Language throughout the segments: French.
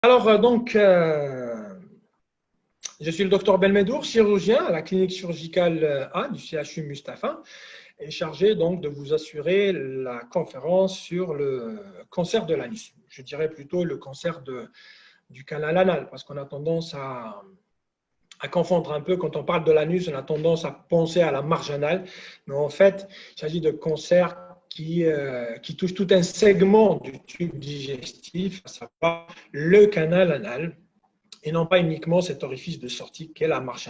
Je suis le docteur Belmedour, chirurgien à la clinique chirurgicale A du CHU Mustapha et chargé donc de vous assurer la conférence sur le cancer de l'anus. Je dirais plutôt le cancer du canal anal parce qu'on a tendance à confondre un peu quand on parle de l'anus, on a tendance à penser à la marge anale, mais en fait, il s'agit de cancer qui touche tout un segment du tube digestif, à savoir le canal anal, et non pas uniquement cet orifice de sortie qu'est la marge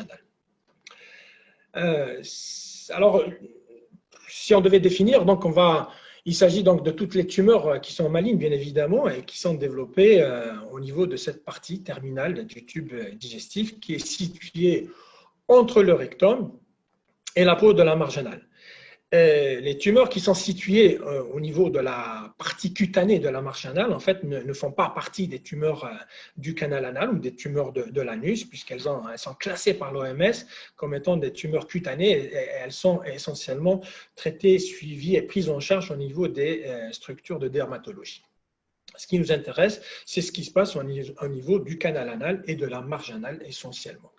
anale. Alors, si on devait définir, donc il s'agit donc de toutes les tumeurs qui sont malignes, bien évidemment, et qui sont développées au niveau de cette partie terminale du tube digestif qui est située entre le rectum et la peau de la marge anale. Les tumeurs qui sont situées au niveau de la partie cutanée de la marge anale, en fait, ne font pas partie des tumeurs du canal anal ou des tumeurs de l'anus, puisqu'elles sont classées par l'OMS comme étant des tumeurs cutanées et elles sont essentiellement traitées, suivies et prises en charge au niveau des structures de dermatologie. Ce qui nous intéresse, c'est ce qui se passe au niveau du canal anal et de la marge anale essentiellement.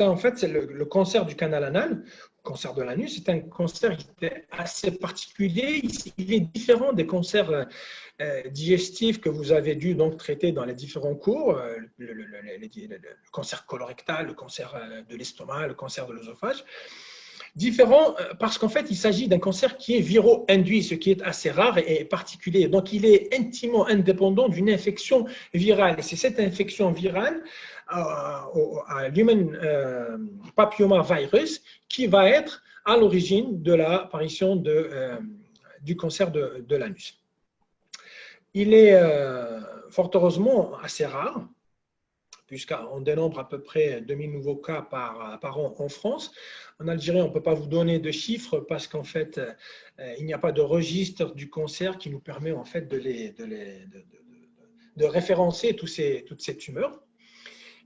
En fait, c'est le cancer du canal anal, le cancer de l'anus, c'est un cancer qui est assez particulier. Il est différent des cancers digestifs que vous avez dû donc traiter dans les différents cours, le cancer colorectal, le cancer de l'estomac, le cancer de l'œsophage. Différent parce qu'en fait, il s'agit d'un cancer qui est viro-induit, ce qui est assez rare et particulier. Donc, il est intimement indépendant d'une infection virale. Et c'est cette infection virale à l'human papillomavirus qui va être à l'origine de l'apparition du cancer de l'anus. Il est fort heureusement assez rare, puisqu'on dénombre à peu près 2000 nouveaux cas par an en France. En Algérie, on ne peut pas vous donner de chiffres parce qu'en fait, il n'y a pas de registre du cancer qui nous permet en fait de référencer toutes ces tumeurs.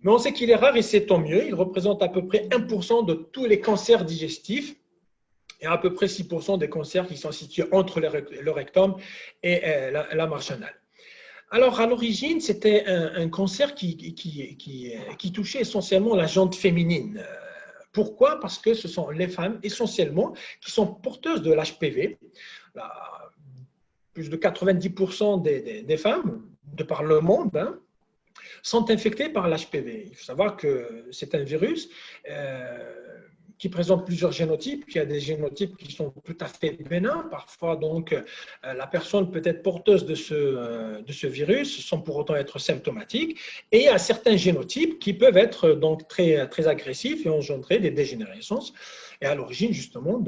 Mais on sait qu'il est rare et c'est tant mieux. Il représente à peu près 1% de tous les cancers digestifs et à peu près 6% des cancers qui sont situés entre le rectum et la marge anale. Alors, à l'origine, c'était un cancer qui touchait essentiellement la jante féminine. Pourquoi? Parce que ce sont les femmes, essentiellement, qui sont porteuses de l'HPV. Plus de 90% des femmes, de par le monde, sont infectées par l'HPV. Il faut savoir que c'est un virus qui présente plusieurs génotypes. Il y a des génotypes qui sont tout à fait bénins. Parfois, donc, la personne peut être porteuse de ce virus sans pour autant être symptomatique. Et il y a certains génotypes qui peuvent être donc très, très agressifs et engendrer des dégénérescences et à l'origine justement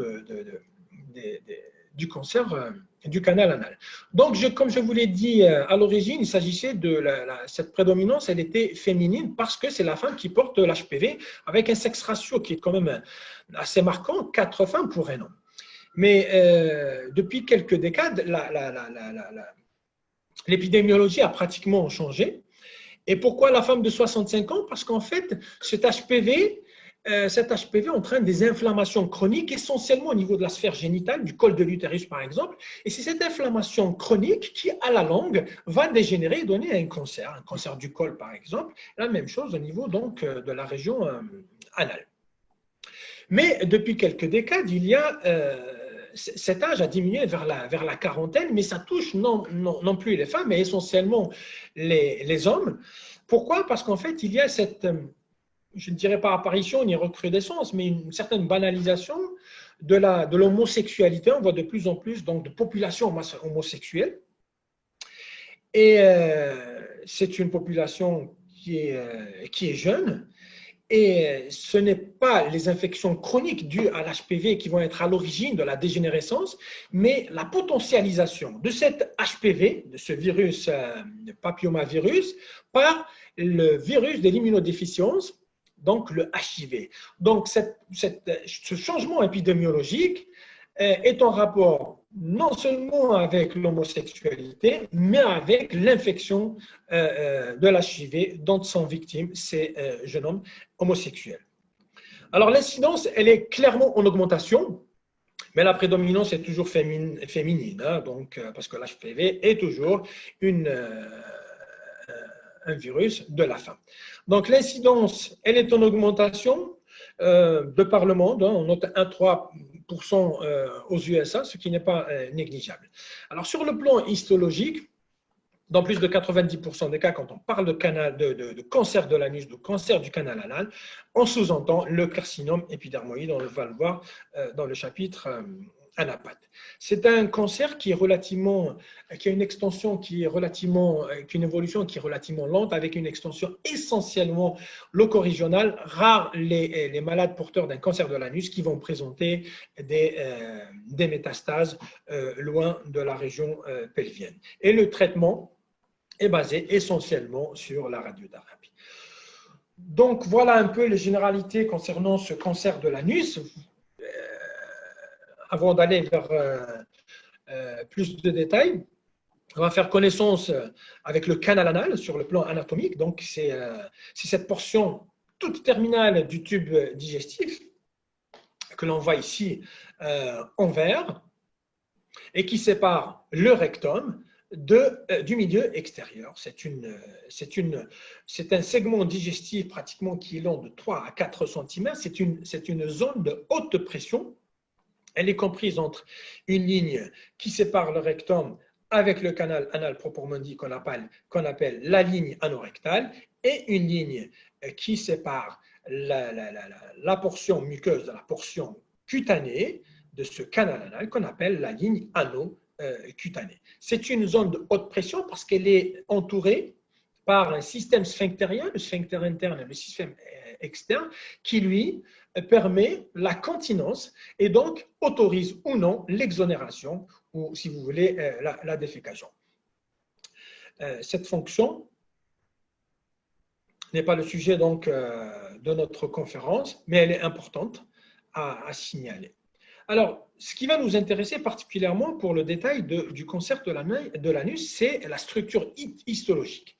du cancer du canal anal. Donc, comme je vous l'ai dit à l'origine, il s'agissait de cette prédominance, elle était féminine parce que c'est la femme qui porte l'HPV avec un sexe ratio qui est quand même assez marquant, 4 femmes pour un homme. Mais depuis quelques décades, l'épidémiologie a pratiquement changé. Et pourquoi la femme de 65 ans? Parce qu'en fait, cet HPV entraîne des inflammations chroniques, essentiellement au niveau de la sphère génitale, du col de l'utérus par exemple. Et c'est cette inflammation chronique qui, à la longue, va dégénérer et donner un cancer du col par exemple. La même chose au niveau donc de la région anale. Mais depuis quelques décades, cet âge a diminué vers la quarantaine, mais ça touche non plus les femmes, mais essentiellement les hommes. Pourquoi? Parce qu'en fait, il y a cette, je ne dirais pas apparition ni recrudescence, mais une certaine banalisation de l'homosexualité. On voit de plus en plus donc, de populations homosexuelles. Et c'est une population qui est jeune. Et ce n'est pas les infections chroniques dues à l'HPV qui vont être à l'origine de la dégénérescence, mais la potentialisation de cet HPV, de ce virus, de papillomavirus, par le virus de l'immunodéficience, donc le HIV. Donc, ce changement épidémiologique est en rapport non seulement avec l'homosexualité, mais avec l'infection de l'HIV dont sont victimes ces jeunes hommes homosexuels. Alors, l'incidence, elle est clairement en augmentation, mais la prédominance est toujours féminine, donc, parce que l'HPV est toujours une un virus de la faim. Donc l'incidence, elle est en augmentation de par le monde. On note 1,3% aux USA, ce qui n'est pas négligeable. Alors sur le plan histologique, dans plus de 90% des cas, quand on parle de cancer de l'anus, de cancer du canal anal, on sous-entend le carcinome épidermoïde. On va le voir dans le chapitre anapath. C'est un cancer qui a une extension qui une évolution qui est relativement lente, avec une extension essentiellement locorégionale. Rares les malades porteurs d'un cancer de l'anus qui vont présenter des métastases loin de la région pelvienne. Et le traitement est basé essentiellement sur la radiothérapie. Donc voilà un peu les généralités concernant ce cancer de l'anus. Avant d'aller vers plus de détails, on va faire connaissance avec le canal anal sur le plan anatomique. Donc c'est cette portion toute terminale du tube digestif que l'on voit ici en vert et qui sépare le rectum du milieu extérieur. C'est un segment digestif pratiquement qui est long de 3 à 4 cm. C'est une zone de haute pression. Elle est comprise entre une ligne qui sépare le rectum avec le canal anal proprement dit qu'on appelle la ligne anorectale et une ligne qui sépare la portion muqueuse de la portion cutanée de ce canal anal qu'on appelle la ligne ano-cutanée. C'est une zone de haute pression parce qu'elle est entourée par un système sphinctérien, le sphincter interne et le système externe, qui lui permet la continence et donc autorise ou non l'exonération ou, si vous voulez, la défécation. Cette fonction n'est pas le sujet donc de notre conférence, mais elle est importante à signaler. Alors, ce qui va nous intéresser particulièrement pour le détail du cancer de l'anus, c'est la structure histologique.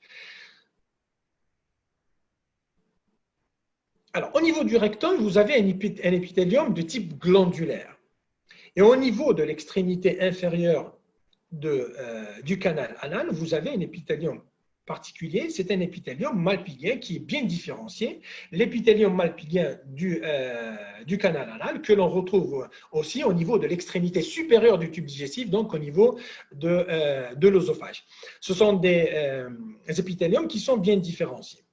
Alors, au niveau du rectum, vous avez un épithélium de type glandulaire. Et au niveau de l'extrémité inférieure du canal anal, vous avez un épithélium particulier. C'est un épithélium malpigien qui est bien différencié. L'épithélium malpigien du canal anal, que l'on retrouve aussi au niveau de l'extrémité supérieure du tube digestif, donc au niveau de l'œsophage. Ce sont des épithéliums qui sont bien différenciés.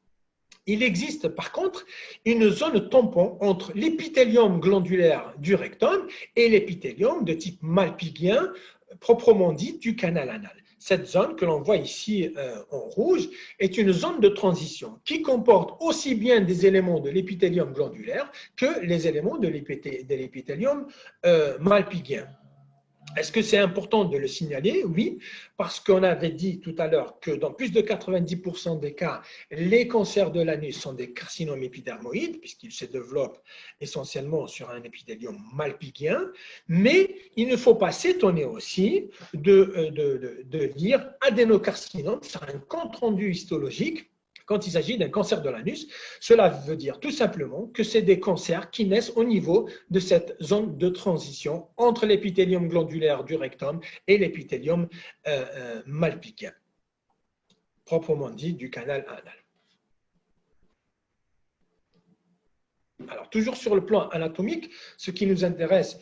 Il existe par contre une zone tampon entre l'épithélium glandulaire du rectum et l'épithélium de type malpigien, proprement dit, du canal anal. Cette zone que l'on voit ici en rouge est une zone de transition qui comporte aussi bien des éléments de l'épithélium glandulaire que les éléments de l'épithélium malpigien. Est-ce que c'est important de le signaler? Oui, parce qu'on avait dit tout à l'heure que dans plus de 90% des cas, les cancers de l'anus sont des carcinomes épidermoïdes, puisqu'ils se développent essentiellement sur un épithélium malpigien, mais il ne faut pas s'étonner aussi de lire adénocarcinome sur un compte-rendu histologique. Quand il s'agit d'un cancer de l'anus, cela veut dire tout simplement que c'est des cancers qui naissent au niveau de cette zone de transition entre l'épithélium glandulaire du rectum et l'épithélium malpigien, proprement dit du canal anal. Alors, toujours sur le plan anatomique, ce qui nous intéresse,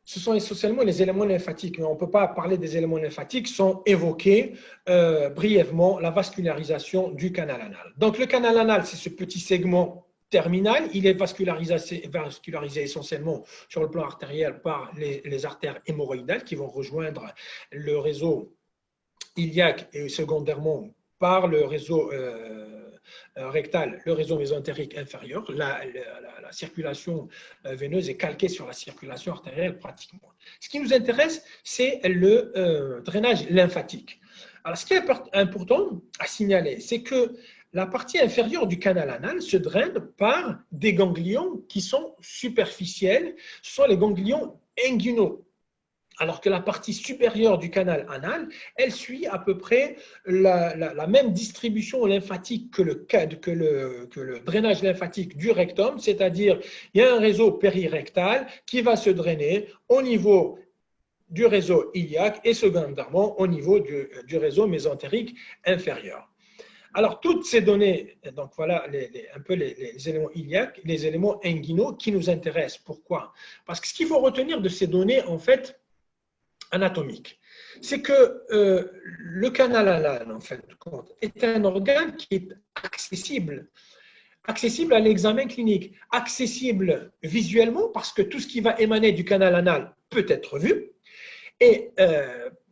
ce sont essentiellement les éléments lymphatiques. Mais on ne peut pas parler des éléments lymphatiques sans évoquer brièvement la vascularisation du canal anal. Donc, le canal anal, c'est ce petit segment terminal. Il est vascularisé essentiellement sur le plan artériel par les artères hémorroïdales qui vont rejoindre le réseau iliaque et secondairement par le réseau rectal, le réseau mésentérique inférieur. La circulation veineuse est calquée sur la circulation artérielle pratiquement. Ce qui nous intéresse, c'est le drainage lymphatique. Alors, ce qui est important à signaler, c'est que la partie inférieure du canal anal se draine par des ganglions qui sont superficiels. Ce sont les ganglions inguinaux. Alors que la partie supérieure du canal anal, elle suit à peu près la même distribution lymphatique que le drainage lymphatique du rectum, c'est-à-dire il y a un réseau périrectal qui va se drainer au niveau du réseau iliaque et secondairement au niveau du réseau mésentérique inférieur. Alors, toutes ces données, donc voilà un peu les éléments iliaques, les éléments inguinaux qui nous intéressent. Pourquoi? Parce que ce qu'il faut retenir de ces données, en fait, anatomiques, c'est que le canal anal, en fait, est un organe qui est accessible à l'examen clinique, accessible visuellement, parce que tout ce qui va émaner du canal anal peut être vu, et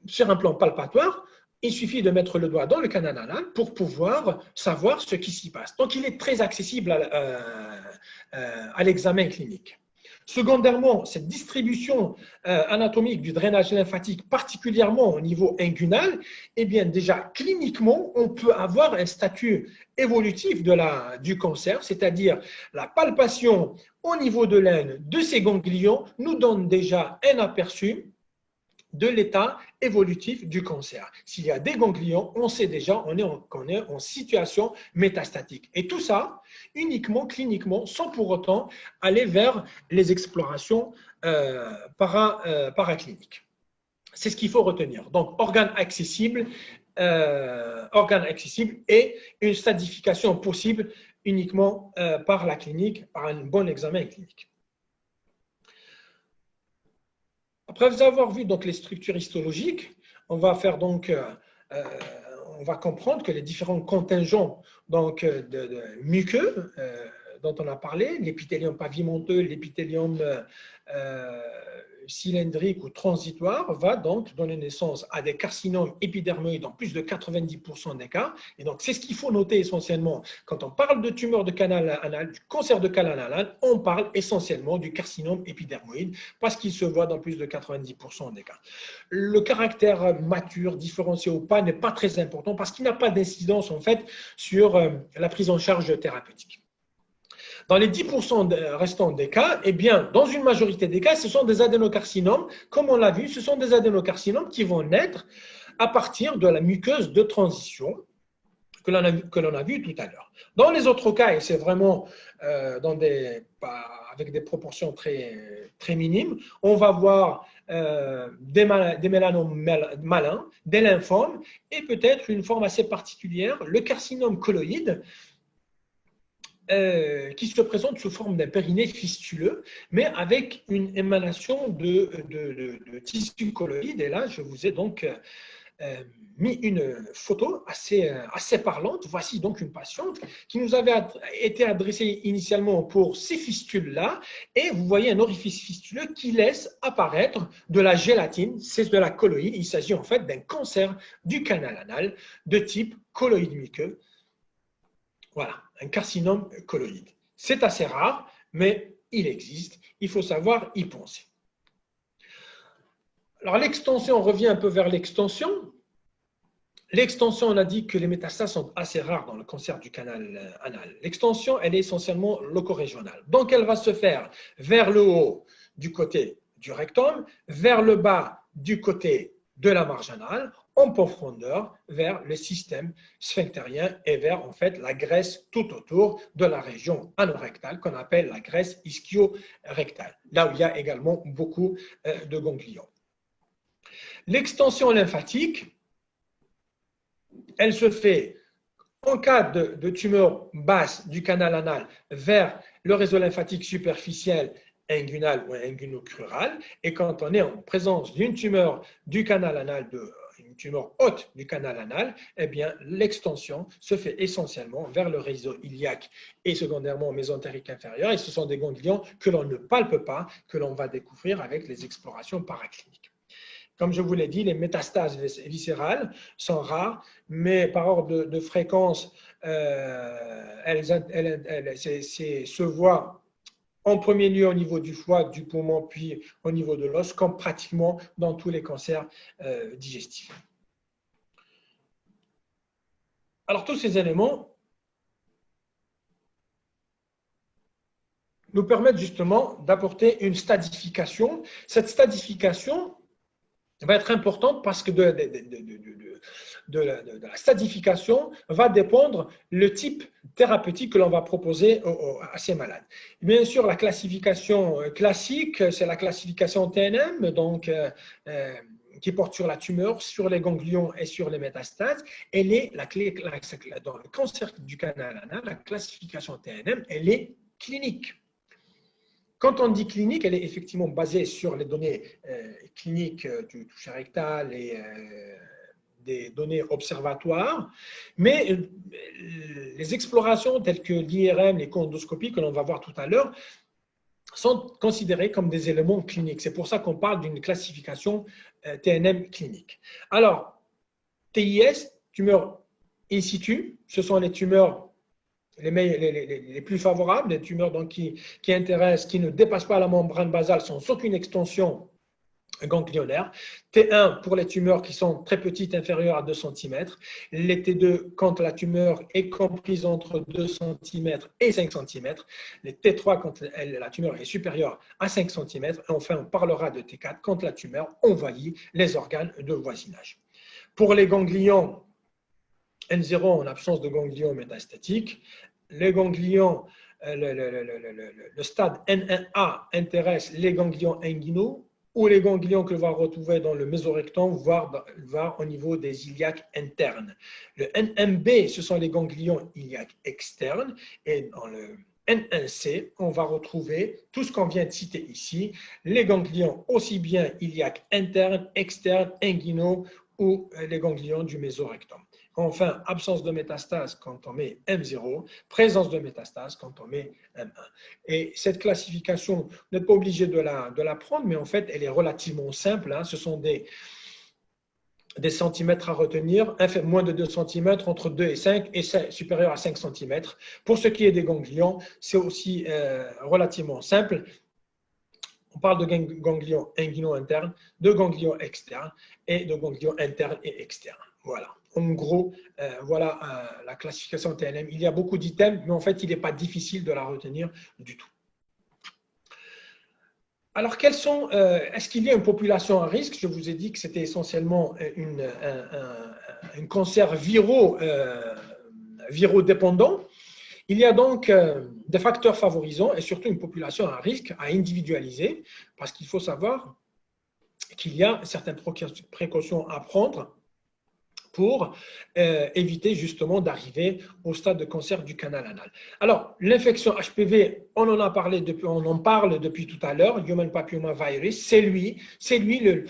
sur un plan palpatoire, il suffit de mettre le doigt dans le canal anal pour pouvoir savoir ce qui s'y passe. Donc, il est très accessible à l'examen clinique. Secondairement, cette distribution anatomique du drainage lymphatique, particulièrement au niveau inguinal, eh bien déjà cliniquement, on peut avoir un statut évolutif du cancer, c'est-à-dire la palpation au niveau de l'aine de ces ganglions nous donne déjà un aperçu de l'état évolutif du cancer. S'il y a des ganglions, on sait déjà qu'on est en situation métastatique. Et tout ça uniquement cliniquement, sans pour autant aller vers les explorations paracliniques. C'est ce qu'il faut retenir. Donc, organe accessible et une stadification possible uniquement par la clinique, par un bon examen clinique. Après avoir vu donc les structures histologiques, on va faire donc, on va comprendre que les différents contingents donc de muqueux dont on a parlé, l'épithélium pavimenteux, l'épithélium cylindrique ou transitoire, va donc donner naissance à des carcinomes épidermoïdes dans plus de 90% des cas. Et donc, c'est ce qu'il faut noter essentiellement. Quand on parle de tumeur de canal anal, du cancer de canal anal, on parle essentiellement du carcinome épidermoïde parce qu'il se voit dans plus de 90% des cas. Le caractère mature, différencié ou pas, n'est pas très important parce qu'il n'a pas d'incidence en fait sur la prise en charge thérapeutique. Dans les 10% restants des cas, eh bien, dans une majorité des cas, ce sont des adénocarcinomes. Comme on l'a vu, ce sont des adénocarcinomes qui vont naître à partir de la muqueuse de transition que l'on a vu tout à l'heure. Dans les autres cas, et c'est vraiment avec des proportions très minimes, on va voir des mélanomes malins, des lymphomes et peut-être une forme assez particulière, le carcinome colloïde, qui se présente sous forme d'un périnée fistuleux, mais avec une émanation de tissu colloïde. Et là, je vous ai donc mis une photo assez parlante. Voici donc une patiente qui nous avait été adressée initialement pour ces fistules-là. Et vous voyez un orifice fistuleux qui laisse apparaître de la gélatine, c'est de la colloïde. Il s'agit en fait d'un cancer du canal anal de type colloïde muqueux. Voilà, un carcinome colloïde. C'est assez rare, mais il existe. Il faut savoir y penser. Alors, l'extension, on revient un peu vers l'extension. L'extension, on a dit que les métastases sont assez rares dans le cancer du canal anal. L'extension, elle est essentiellement locorégionale. Donc, elle va se faire vers le haut du côté du rectum, vers le bas du côté de la marge anale, en profondeur vers le système sphinctérien et vers en fait la graisse tout autour de la région anorectale qu'on appelle la graisse ischio-rectale, là où il y a également beaucoup de ganglions. L'extension lymphatique, elle se fait en cas de tumeur basse du canal anal vers le réseau lymphatique superficiel inguinal ou inguinocrural, et quand on est en présence d'une tumeur du canal anal, une tumeur haute du canal anal, eh bien l'extension se fait essentiellement vers le réseau iliaque et secondairement mésentérique inférieur, et ce sont des ganglions que l'on ne palpe pas, que l'on va découvrir avec les explorations paracliniques. Comme je vous l'ai dit, les métastases viscérales sont rares, mais par ordre de fréquence, elles se voient en premier lieu au niveau du foie, du poumon, puis au niveau de l'os, comme pratiquement dans tous les cancers digestifs. Alors, tous ces éléments nous permettent justement d'apporter une stadification. Cette stadification va être importante parce que de la stadification va dépendre le type thérapeutique que l'on va proposer à ces malades. Bien sûr, la classification classique, c'est la classification TNM, donc qui porte sur la tumeur, sur les ganglions et sur les métastases, elle est la clé dans le cancer du canal anal, la classification TNM, elle est clinique. Quand on dit clinique, elle est effectivement basée sur les données cliniques du toucher rectal et des données observatoires, mais les explorations telles que l'IRM, les endoscopies que l'on va voir tout à l'heure, sont considérées comme des éléments cliniques. C'est pour ça qu'on parle d'une classification TNM clinique. Alors, TIS, tumeurs in situ, ce sont les tumeurs les plus favorables, les tumeurs donc, qui intéressent, qui ne dépassent pas la membrane basale sans aucune extension ganglionnaire. T1 pour les tumeurs qui sont très petites, inférieures à 2 cm. Les T2 quand la tumeur est comprise entre 2 cm et 5 cm. Les T3 quand la tumeur est supérieure à 5 cm. Et enfin, on parlera de T4 quand la tumeur envahit les organes de voisinage. Pour les ganglions N0 en absence de ganglions métastatiques, les ganglions, le stade N1A intéresse les ganglions inguinaux ou les ganglions que l'on va retrouver dans le mésorectum, voire au niveau des iliaques internes. Le NMB, ce sont les ganglions iliaques externes, et dans le N1C, on va retrouver tout ce qu'on vient de citer ici, les ganglions aussi bien iliaques internes, externes, inguinaux ou les ganglions du mésorectum. Enfin, absence de métastase quand on met M0, présence de métastase quand on met M1. Et cette classification, vous n'êtes pas obligé de la prendre, mais en fait, elle est relativement simple. Ce sont des centimètres à retenir, moins de 2 cm, entre 2 et 5, et supérieur à 5 cm. Pour ce qui est des ganglions, c'est aussi relativement simple. On parle de ganglions inguinaux internes, de ganglions externes et de ganglions internes et externes. Voilà. En gros, voilà la classification TNM. Il y a beaucoup d'items, mais en fait, il n'est pas difficile de la retenir du tout. Alors, est-ce qu'il y a une population à risque? Je vous ai dit que c'était essentiellement un cancer virodépendant. Il y a donc des facteurs favorisants et surtout une population à risque à individualiser, parce qu'il faut savoir qu'il y a certaines précautions à prendre pour éviter justement d'arriver au stade de cancer du canal anal. Alors, l'infection HPV, on en parle depuis tout à l'heure, Human Papilloma Virus, c'est lui le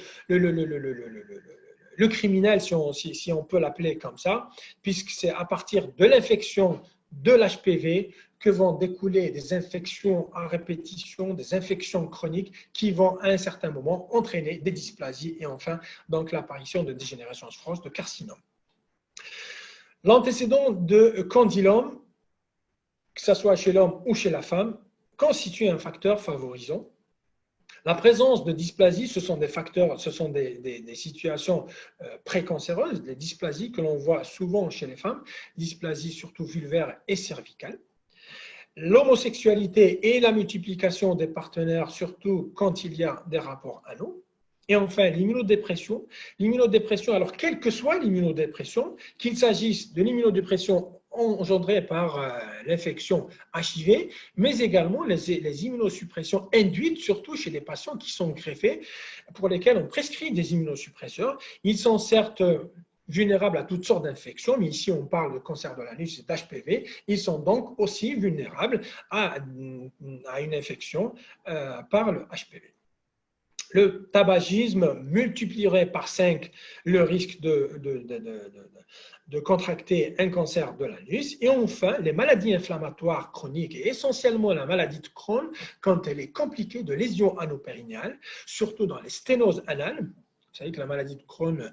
criminel, si on peut l'appeler comme ça, puisque c'est à partir de l'infection de l'HPV que vont découler des infections à répétition, des infections chroniques qui vont à un certain moment entraîner des dysplasies et enfin donc l'apparition de dégénération osseuse, de carcinome. L'antécédent de condylome, que ce soit chez l'homme ou chez la femme, constitue un facteur favorisant. La présence de dysplasie, ce sont des facteurs, ce sont des situations précancéreuses, des dysplasies que l'on voit souvent chez les femmes, dysplasie surtout vulvaire et cervicale. L'homosexualité et la multiplication des partenaires, surtout quand il y a des rapports anaux. Et enfin, l'immunodépression. L'immunodépression, alors quelle que soit l'immunodépression, qu'il s'agisse de l'immunodépression engendrée par l'infection HIV, mais également les immunosuppressions induites, surtout chez les patients qui sont greffés, pour lesquels on prescrit des immunosuppresseurs. Ils sont certes vulnérables à toutes sortes d'infections, mais ici on parle de cancer de l'anus et d'HPV, ils sont donc aussi vulnérables à une infection par le HPV. Le tabagisme multiplierait par 5 le risque de contracter un cancer de l'anus. Et enfin, les maladies inflammatoires chroniques, et essentiellement la maladie de Crohn, quand elle est compliquée de lésions anopérinéales, surtout dans les sténoses anales. Vous savez que la maladie de Crohn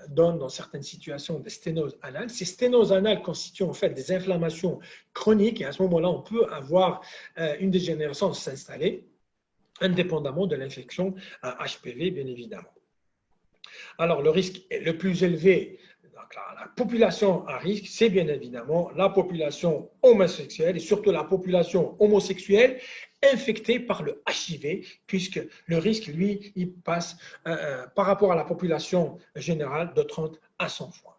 donne dans certaines situations des sténoses anales. Ces sténoses anales constituent en fait des inflammations chroniques et à ce moment-là, on peut avoir une dégénérescence s'installer, indépendamment de l'infection à HPV, bien évidemment. Alors, le risque le plus élevé, donc la population à risque, c'est bien évidemment la population homosexuelle et surtout la population homosexuelle infectée par le HIV, puisque le risque, lui, il passe par rapport à la population générale de 30 à 100 fois.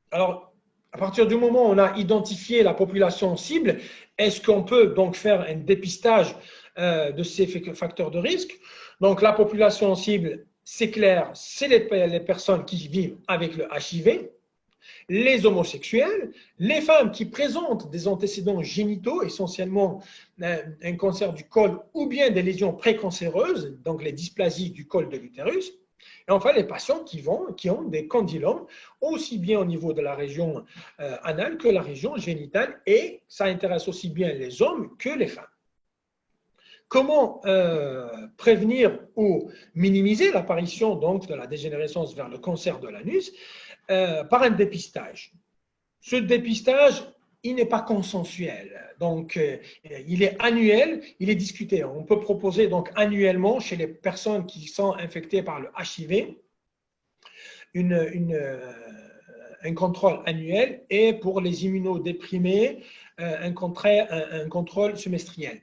Alors, à partir du moment où on a identifié la population cible, est-ce qu'on peut donc faire un dépistage de ces facteurs de risque. Donc, la population cible, c'est clair, c'est les personnes qui vivent avec le HIV, les homosexuels, les femmes qui présentent des antécédents génitaux, essentiellement un cancer du col ou bien des lésions précancéreuses, donc les dysplasies du col de l'utérus. Et enfin, les patients qui ont des condylomes, aussi bien au niveau de la région anale que la région génitale, et ça intéresse aussi bien les hommes que les femmes. Comment prévenir ou minimiser l'apparition donc de la dégénérescence vers le cancer de l'anus? Par un dépistage. Ce dépistage, il n'est pas consensuel, donc il est annuel, il est discuté. On peut proposer donc annuellement chez les personnes qui sont infectées par le HIV un contrôle annuel, et pour les immunodéprimés, un contrôle semestriel.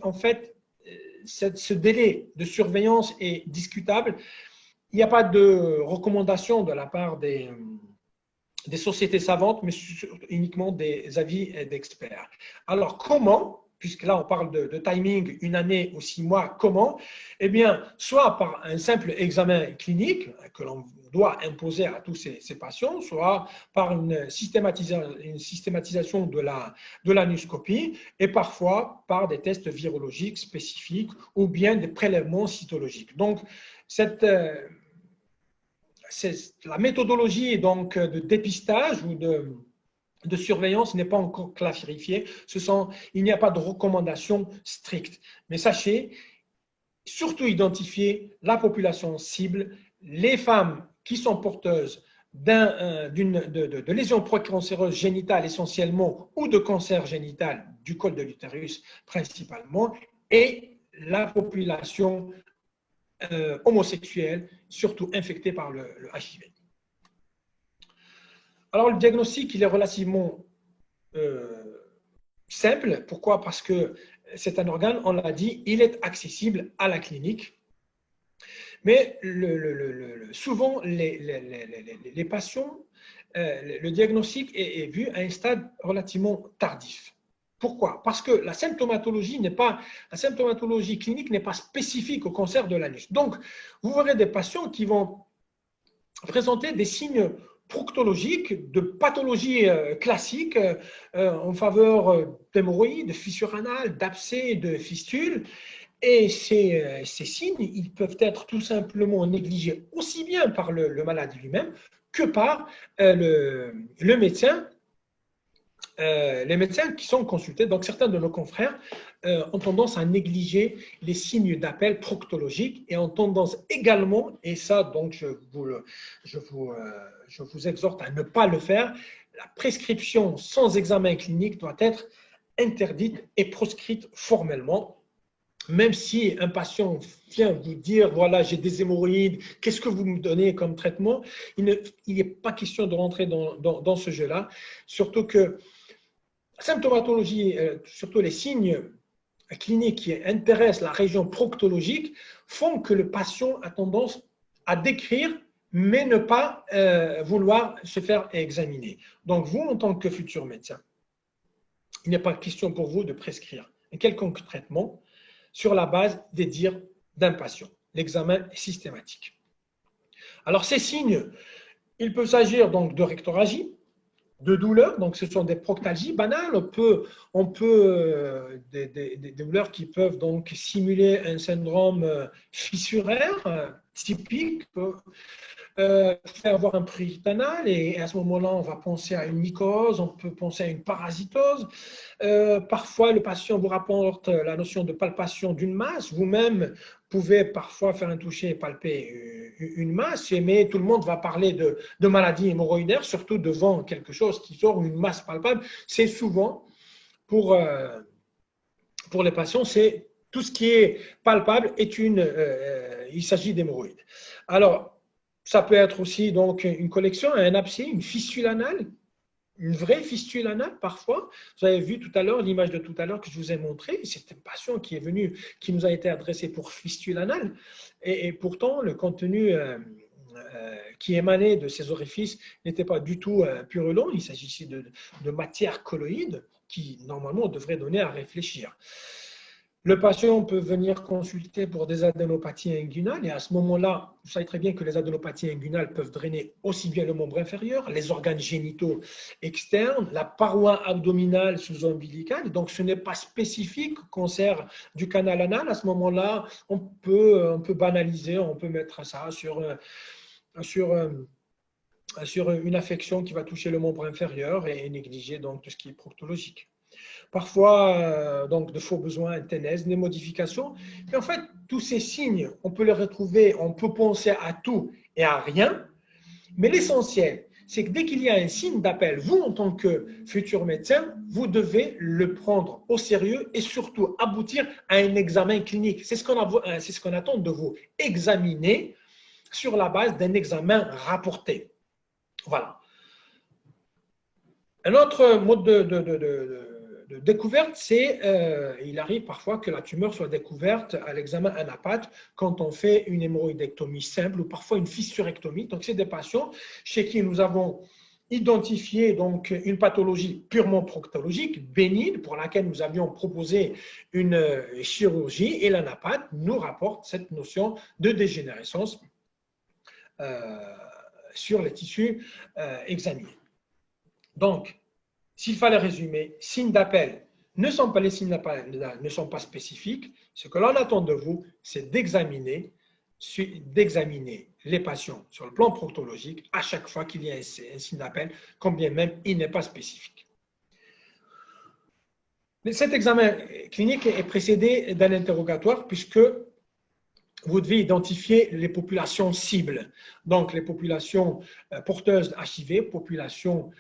En fait, ce délai de surveillance est discutable. Il n'y a pas de recommandation de la part des sociétés savantes, mais uniquement des avis d'experts. Alors, comment, puisque là on parle de timing, 1 année ou 6 mois, comment? Eh bien, soit par un simple examen clinique que l'on doit imposer à tous ces patients, soit par une systématisation de l'anuscopie, et parfois par des tests virologiques spécifiques ou bien des prélèvements cytologiques. Donc, la méthodologie donc, de dépistage ou de surveillance n'est pas encore clarifiée. Il n'y a pas de recommandation stricte. Mais sachez, surtout identifier la population cible, les femmes qui sont porteuses de lésions précancéreuses génitales essentiellement ou de cancer génital du col de l'utérus principalement, et la population homosexuels, surtout infectés par le HIV. Alors, le diagnostic, il est relativement simple. Pourquoi? Parce que c'est un organe, on l'a dit, il est accessible à la clinique. Mais souvent, les patients, le diagnostic est vu à un stade relativement tardif. Pourquoi? Parce que la symptomatologie clinique n'est pas spécifique au cancer de l'anus. Donc, vous verrez des patients qui vont présenter des signes proctologiques, de pathologies classiques en faveur d'hémorroïdes, de fissures anales, d'abcès, de fistules. Et ces signes, ils peuvent être tout simplement négligés aussi bien par le malade lui-même que par le médecin. Les médecins qui sont consultés, donc certains de nos confrères, ont tendance à négliger les signes d'appel proctologiques et ont tendance également, et ça donc je vous exhorte à ne pas le faire, la prescription sans examen clinique doit être interdite et proscrite formellement. Même si un patient vient vous dire, voilà, j'ai des hémorroïdes, qu'est-ce que vous me donnez comme traitement? Il n'est pas question de rentrer dans ce jeu-là, surtout que la symptomatologie, surtout les signes cliniques qui intéressent la région proctologique, font que le patient a tendance à décrire, mais ne pas vouloir se faire examiner. Donc, vous, en tant que futur médecin, il n'est pas question pour vous de prescrire un quelconque traitement sur la base des dires d'un patient. L'examen est systématique. Alors, ces signes, il peut s'agir donc de rectorragie, de douleurs, donc ce sont des proctalgies banales. On peut des douleurs qui peuvent donc simuler un syndrome fissuraire typique, faire avoir un prurite anal, et à ce moment-là, on va penser à une mycose, on peut penser à une parasitose. Parfois, le patient vous rapporte la notion de palpation d'une masse. Vous-même pouvez parfois faire un toucher et palper une masse, mais tout le monde va parler de maladie hémorroïdaire, surtout devant quelque chose qui sort, une masse palpable. C'est souvent, pour les patients, c'est tout ce qui est palpable il s'agit d'hémorroïdes. Alors, ça peut être aussi donc une collection, un abcès, une fistule anale, une vraie fistule anale parfois. Vous avez vu tout à l'heure, l'image de tout à l'heure que je vous ai montrée, c'est un patient qui est venu, qui nous a été adressé pour fistule anale, et pourtant le contenu qui émanait de ces orifices n'était pas du tout purulent. Il s'agissait de matière colloïde qui normalement devrait donner à réfléchir. Le patient peut venir consulter pour des adénopathies inguinales et à ce moment-là, vous savez très bien que les adénopathies inguinales peuvent drainer aussi bien le membre inférieur, les organes génitaux externes, la paroi abdominale sous-ombilicale. Donc, ce n'est pas spécifique au cancer du canal anal. À ce moment-là, on peut banaliser, on peut mettre ça sur une affection qui va toucher le membre inférieur et négliger donc tout ce qui est proctologique. Parfois, donc, de faux besoins, internèses, des modifications. Mais en fait, tous ces signes, on peut les retrouver, on peut penser à tout et à rien. Mais l'essentiel, c'est que dès qu'il y a un signe d'appel, vous, en tant que futur médecin, vous devez le prendre au sérieux et surtout aboutir à un examen clinique. C'est ce qu'on attend de vous. Examiner sur la base d'un examen rapporté. Voilà. Un autre mode de découverte, c'est il arrive parfois que la tumeur soit découverte à l'examen anapathe quand on fait une hémorroïdectomie simple ou parfois une fissurectomie. Donc, c'est des patients chez qui nous avons identifié donc une pathologie purement proctologique, bénigne, pour laquelle nous avions proposé une chirurgie et l'anapathe nous rapporte cette notion de dégénérescence sur les tissus examinés. Donc, s'il fallait résumer, signes d'appel ne sont pas les signes d'appel, ne sont pas spécifiques. Ce que l'on attend de vous, c'est d'examiner les patients sur le plan proctologique à chaque fois qu'il y a un signe d'appel, quand bien même il n'est pas spécifique. Cet examen clinique est précédé d'un interrogatoire puisque vous devez identifier les populations cibles, donc les populations porteuses d'HIV, populations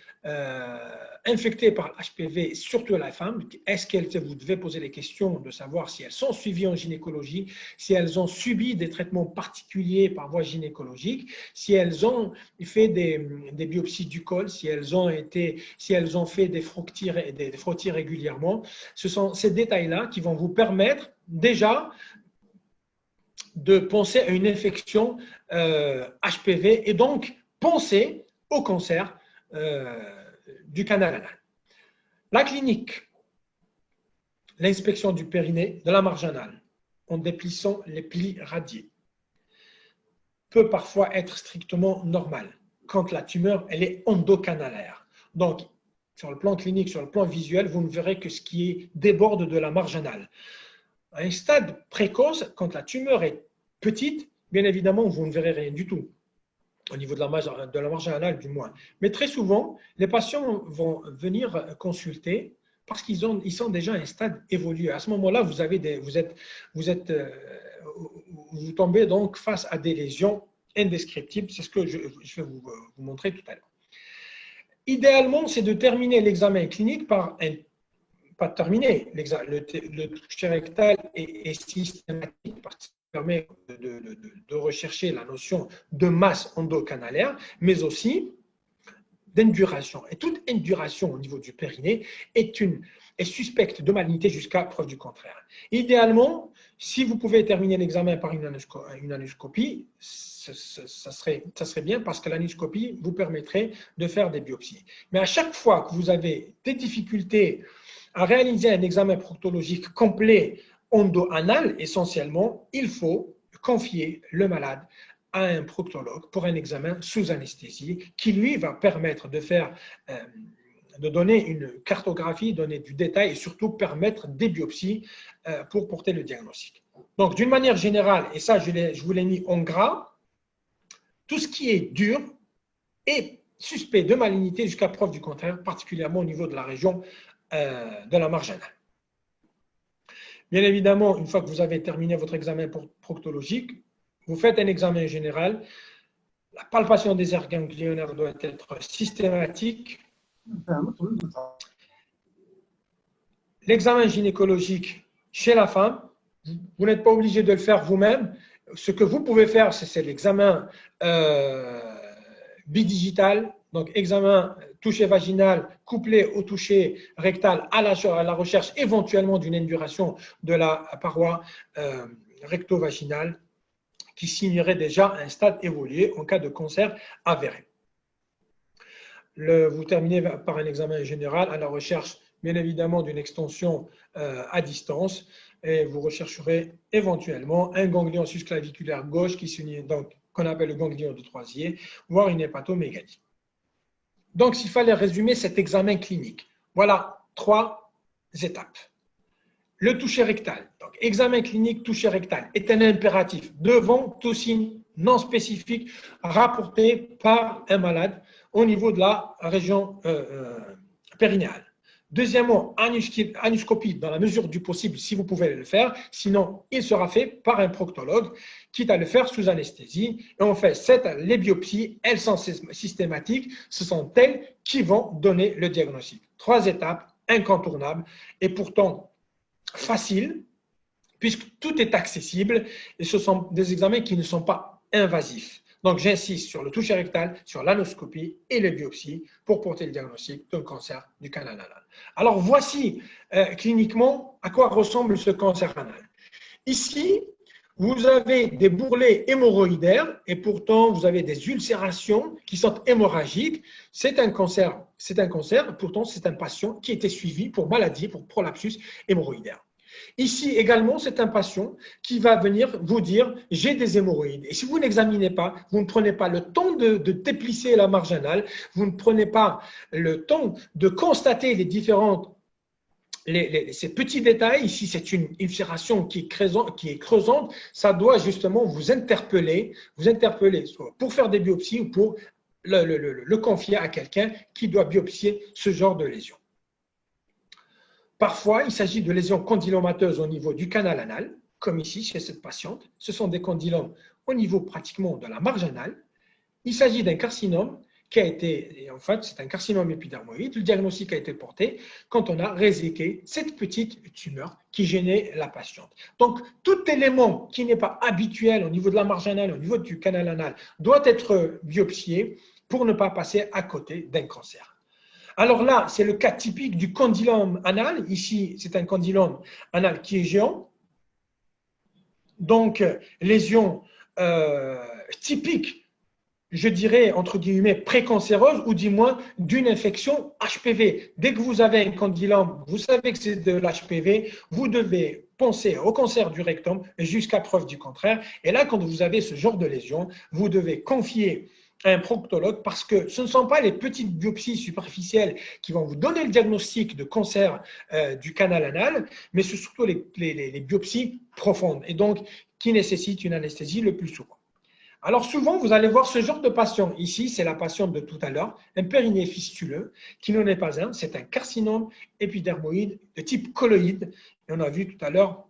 infectées par HPV, surtout la femme. Vous devez poser les questions de savoir si elles sont suivies en gynécologie, si elles ont subi des traitements particuliers par voie gynécologique, si elles ont fait des biopsies du col, si elles ont fait des frottis régulièrement. Ce sont ces détails-là qui vont vous permettre déjà de penser à une infection HPV et donc penser au cancer du canal anal. La clinique, l'inspection du périnée, de la marge anale, en déplissant les plis radiés, peut parfois être strictement normale quand la tumeur elle est endocanalaire. Donc, sur le plan clinique, sur le plan visuel, vous ne verrez que ce qui déborde de la marge anale. À un stade précoce, quand la tumeur est petite, bien évidemment, vous ne verrez rien du tout, au niveau de la marge anale du moins. Mais très souvent, les patients vont venir consulter parce qu'ils sont déjà à un stade évolué. À ce moment-là, vous tombez donc face à des lésions indescriptibles. C'est ce que je vais vous montrer tout à l'heure. Idéalement, c'est de terminer l'examen clinique par pas terminé. Le toucher rectal est systématique parce que ça permet de rechercher la notion de masse endocanalaire, mais aussi d'induration. Et toute induration au niveau du périnée est suspecte de malignité jusqu'à preuve du contraire. Idéalement, si vous pouvez terminer l'examen par une anoscopie, ça serait bien parce que l'anoscopie vous permettrait de faire des biopsies. Mais à chaque fois que vous avez des difficultés à réaliser un examen proctologique complet endo-anal, essentiellement, il faut confier le malade à un proctologue pour un examen sous anesthésie qui, lui, va permettre de donner une cartographie, donner du détail et surtout permettre des biopsies pour porter le diagnostic. Donc, d'une manière générale, et ça, je vous l'ai mis en gras, tout ce qui est dur est suspect de malignité jusqu'à preuve du contraire, particulièrement au niveau de la région de la marge anale. Bien évidemment, une fois que vous avez terminé votre examen proctologique, vous faites un examen général. La palpation des aires ganglionnaires doit être systématique. L'examen gynécologique chez la femme, vous n'êtes pas obligé de le faire vous-même. Ce que vous pouvez faire, c'est l'examen bidigital, donc examen toucher vaginal couplé au toucher rectal à la recherche éventuellement d'une induration de la paroi recto-vaginale qui signerait déjà un stade évolué en cas de cancer avéré. Vous terminez par un examen général à la recherche bien évidemment d'une extension à distance et vous rechercherez éventuellement un ganglion susclaviculaire gauche qui s'unit donc qu'on appelle le ganglion de Troisier, voire une hépatomégalie. Donc, s'il fallait résumer cet examen clinique, voilà 3 étapes. Le toucher rectal. Donc, examen clinique toucher rectal est un impératif devant tout signe non spécifique rapporté par un malade au niveau de la région périnéale. Deuxièmement, anuscopie dans la mesure du possible si vous pouvez le faire. Sinon, il sera fait par un proctologue, quitte à le faire sous anesthésie. Et on fait les biopsies, elles sont systématiques. Ce sont elles qui vont donner le diagnostic. 3 étapes incontournables et pourtant faciles, puisque tout est accessible et ce sont des examens qui ne sont pas invasifs. Donc, j'insiste sur le toucher rectal, sur l'anoscopie et les biopsies pour porter le diagnostic d'un cancer du canal anal. Alors, voici cliniquement à quoi ressemble ce cancer anal. Ici, vous avez des bourrelets hémorroïdaires et pourtant, vous avez des ulcérations qui sont hémorragiques. C'est un cancer, pourtant, c'est un patient qui était suivi pour maladie, pour prolapsus hémorroïdaire. Ici également, c'est un patient qui va venir vous dire « j'ai des hémorroïdes ». Et si vous n'examinez pas, vous ne prenez pas le temps de déplisser la marge anale, vous ne prenez pas le temps de constater les différentes ces petits détails, ici c'est une ulcération qui est creusante, ça doit justement vous interpeller soit pour faire des biopsies ou pour le confier à quelqu'un qui doit biopsier ce genre de lésion. Parfois, il s'agit de lésions condylomateuses au niveau du canal anal, comme ici chez cette patiente. Ce sont des condylomes au niveau pratiquement de la marge anale. Il s'agit d'un carcinome qui a été, en fait, c'est un carcinome épidermoïde. Le diagnostic a été porté quand on a réséqué cette petite tumeur qui gênait la patiente. Donc, tout élément qui n'est pas habituel au niveau de la marge anale, au niveau du canal anal, doit être biopsié pour ne pas passer à côté d'un cancer. Alors là, c'est le cas typique du condylome anal. Ici, c'est un condylome anal qui est géant. Donc, lésion typique, je dirais, entre guillemets, précancéreuse ou du moins d'une infection HPV. Dès que vous avez un condylome, vous savez que c'est de l'HPV, vous devez penser au cancer du rectum jusqu'à preuve du contraire. Et là, quand vous avez ce genre de lésion, vous devez confier à un proctologue parce que ce ne sont pas les petites biopsies superficielles qui vont vous donner le diagnostic de cancer du canal anal, mais c'est surtout les biopsies profondes et donc qui nécessitent une anesthésie le plus souvent. Alors souvent, vous allez voir ce genre de patient. Ici, c'est la patiente de tout à l'heure, un périnée fistuleux, qui n'en est pas un, c'est un carcinome épidermoïde de type colloïde. Et on a vu tout à l'heure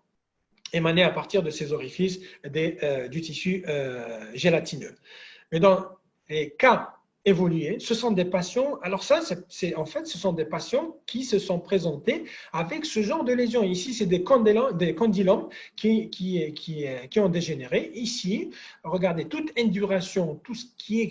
émaner à partir de ces orifices du tissu gélatineux. Mais dans les cas évolués, ce sont des patients, alors ça, en fait, ce sont des patients qui se sont présentés avec ce genre de lésions. Ici, c'est des condylomes qui ont dégénéré. Ici, regardez, toute induration, tout ce qui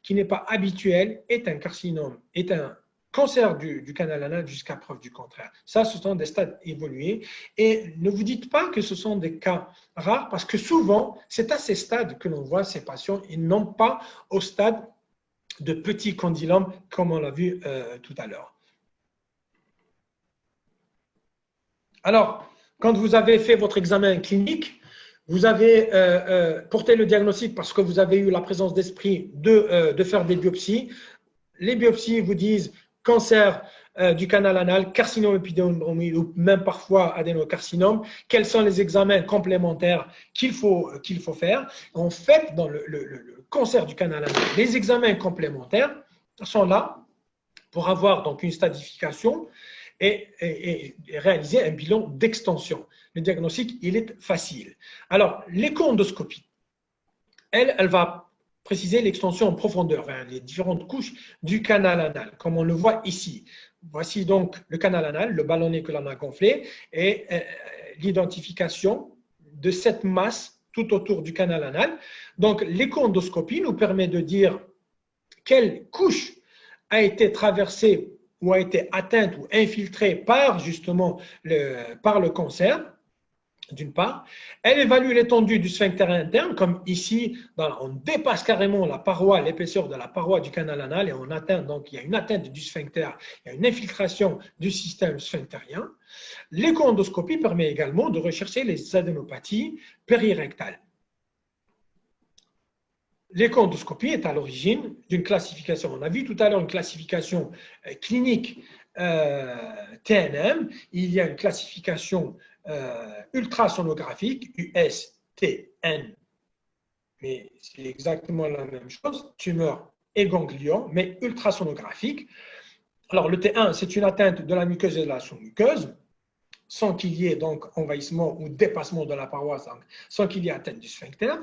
n'est pas habituel est un carcinome, est un cancer du canal anal jusqu'à preuve du contraire. Ça, ce sont des stades évolués. Et ne vous dites pas que ce sont des cas rares parce que souvent, c'est à ces stades que l'on voit ces patients et non pas au stade de petits condylomes comme on l'a vu tout à l'heure. Alors, quand vous avez fait votre examen clinique, vous avez porté le diagnostic parce que vous avez eu la présence d'esprit de faire des biopsies. Les biopsies vous disent cancer du canal anal, carcinome épidermoïde ou même parfois adénocarcinome, quels sont les examens complémentaires qu'il faut faire. En fait, dans le cancer du canal anal, les examens complémentaires sont là pour avoir donc une stadification et réaliser un bilan d'extension. Le diagnostic, il est facile. Alors, l'échoendoscopie, elle va préciser l'extension en profondeur vers les différentes couches du canal anal, comme on le voit ici. Voici donc le canal anal, le ballonnet que l'on a gonflé, et l'identification de cette masse tout autour du canal anal. Donc, l'échoendoscopie nous permet de dire quelle couche a été traversée ou a été atteinte ou infiltrée par justement par le cancer. d'une part. Elle évalue l'étendue du sphincter interne, comme ici, on dépasse carrément la paroi, l'épaisseur de la paroi du canal anal et on atteint, donc il y a une atteinte du sphincter, il y a une infiltration du système sphinctérien. L'écho-endoscopie permet également de rechercher les adénopathies périrectales. L'écho-endoscopie est à l'origine d'une classification. On a vu tout à l'heure une classification clinique TNM. Il y a une classification ultrasonographique, USTN, mais c'est exactement la même chose, tumeur et ganglion, mais ultrasonographique. Alors le T1, c'est une atteinte de la muqueuse et de la sous-muqueuse, sans qu'il y ait donc envahissement ou dépassement de la paroi, sans qu'il y ait atteinte du sphincter.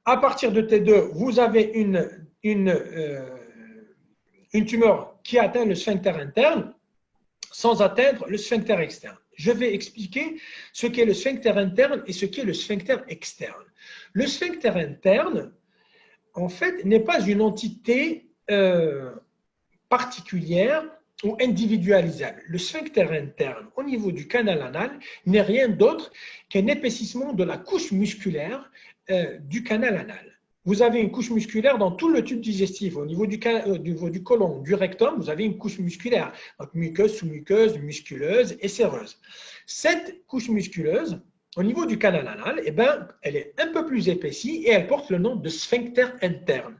À partir de T2, vous avez une tumeur qui atteint le sphincter interne sans atteindre le sphincter externe. Je vais expliquer ce qu'est le sphincter interne et ce qu'est le sphincter externe. Le sphincter interne, en fait, n'est pas une entité particulière ou individualisable. Le sphincter interne au niveau du canal anal n'est rien d'autre qu'un épaississement de la couche musculaire du canal anal. Vous avez une couche musculaire dans tout le tube digestif. Au niveau du côlon, du rectum, vous avez une couche musculaire. Donc muqueuse, sous-muqueuse, musculeuse et séreuse. Cette couche musculeuse, au niveau du canal anal, eh ben, elle est un peu plus épaissie et elle porte le nom de sphincter interne.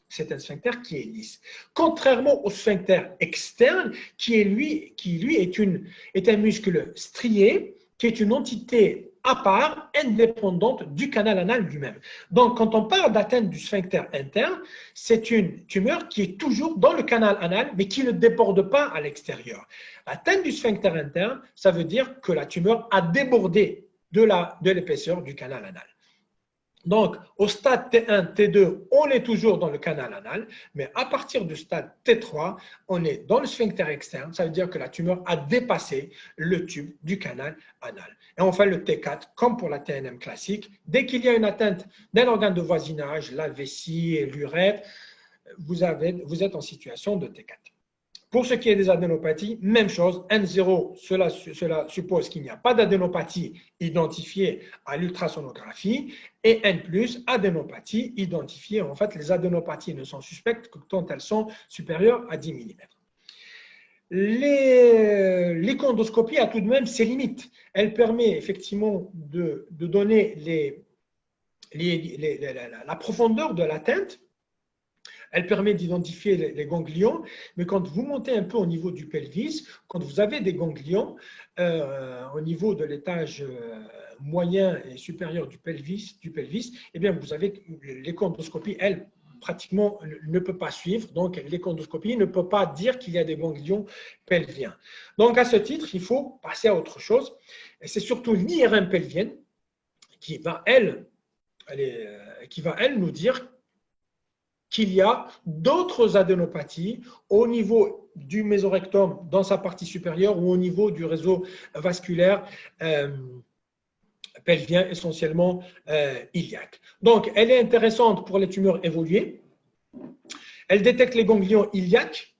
C'est un sphincter qui est lisse. Contrairement au sphincter externe, qui lui est un muscle strié, qui est une entité à part, indépendante du canal anal lui-même. Donc, quand on parle d'atteinte du sphincter interne, c'est une tumeur qui est toujours dans le canal anal, mais qui ne déborde pas à l'extérieur. L'atteinte du sphincter interne, ça veut dire que la tumeur a débordé de l'épaisseur du canal anal. Donc, au stade T1, T2, on est toujours dans le canal anal, mais à partir du stade T3, on est dans le sphincter externe. Ça veut dire que la tumeur a dépassé le tube du canal anal. Et enfin, le T4, comme pour la TNM classique, dès qu'il y a une atteinte d'un organe de voisinage, la vessie et l'urètre, vous êtes en situation de T4. Pour ce qui est des adénopathies, même chose, N0, cela suppose qu'il n'y a pas d'adénopathie identifiée à l'ultrasonographie, et N+, adénopathie identifiée. En fait, les adénopathies ne sont suspectes que quand elles sont supérieures à 10 mm. L'échoendoscopie a tout de même ses limites. Elle permet effectivement de donner la profondeur de l'atteinte. Elle permet d'identifier les ganglions, mais quand vous montez un peu au niveau du pelvis, quand vous avez des ganglions au niveau de l'étage moyen et supérieur du pelvis, eh bien vous avez l'échoendoscopie, elle, pratiquement ne peut pas suivre, donc l'échoendoscopie ne peut pas dire qu'il y a des ganglions pelviens. Donc à ce titre, il faut passer à autre chose, et c'est surtout l'IRM pelvienne qui va, elle, nous dire qu'il y a d'autres adénopathies au niveau du mésorectum dans sa partie supérieure ou au niveau du réseau vasculaire pelvien, essentiellement iliaque. Donc, elle est intéressante pour les tumeurs évoluées. Elle détecte les ganglions iliaques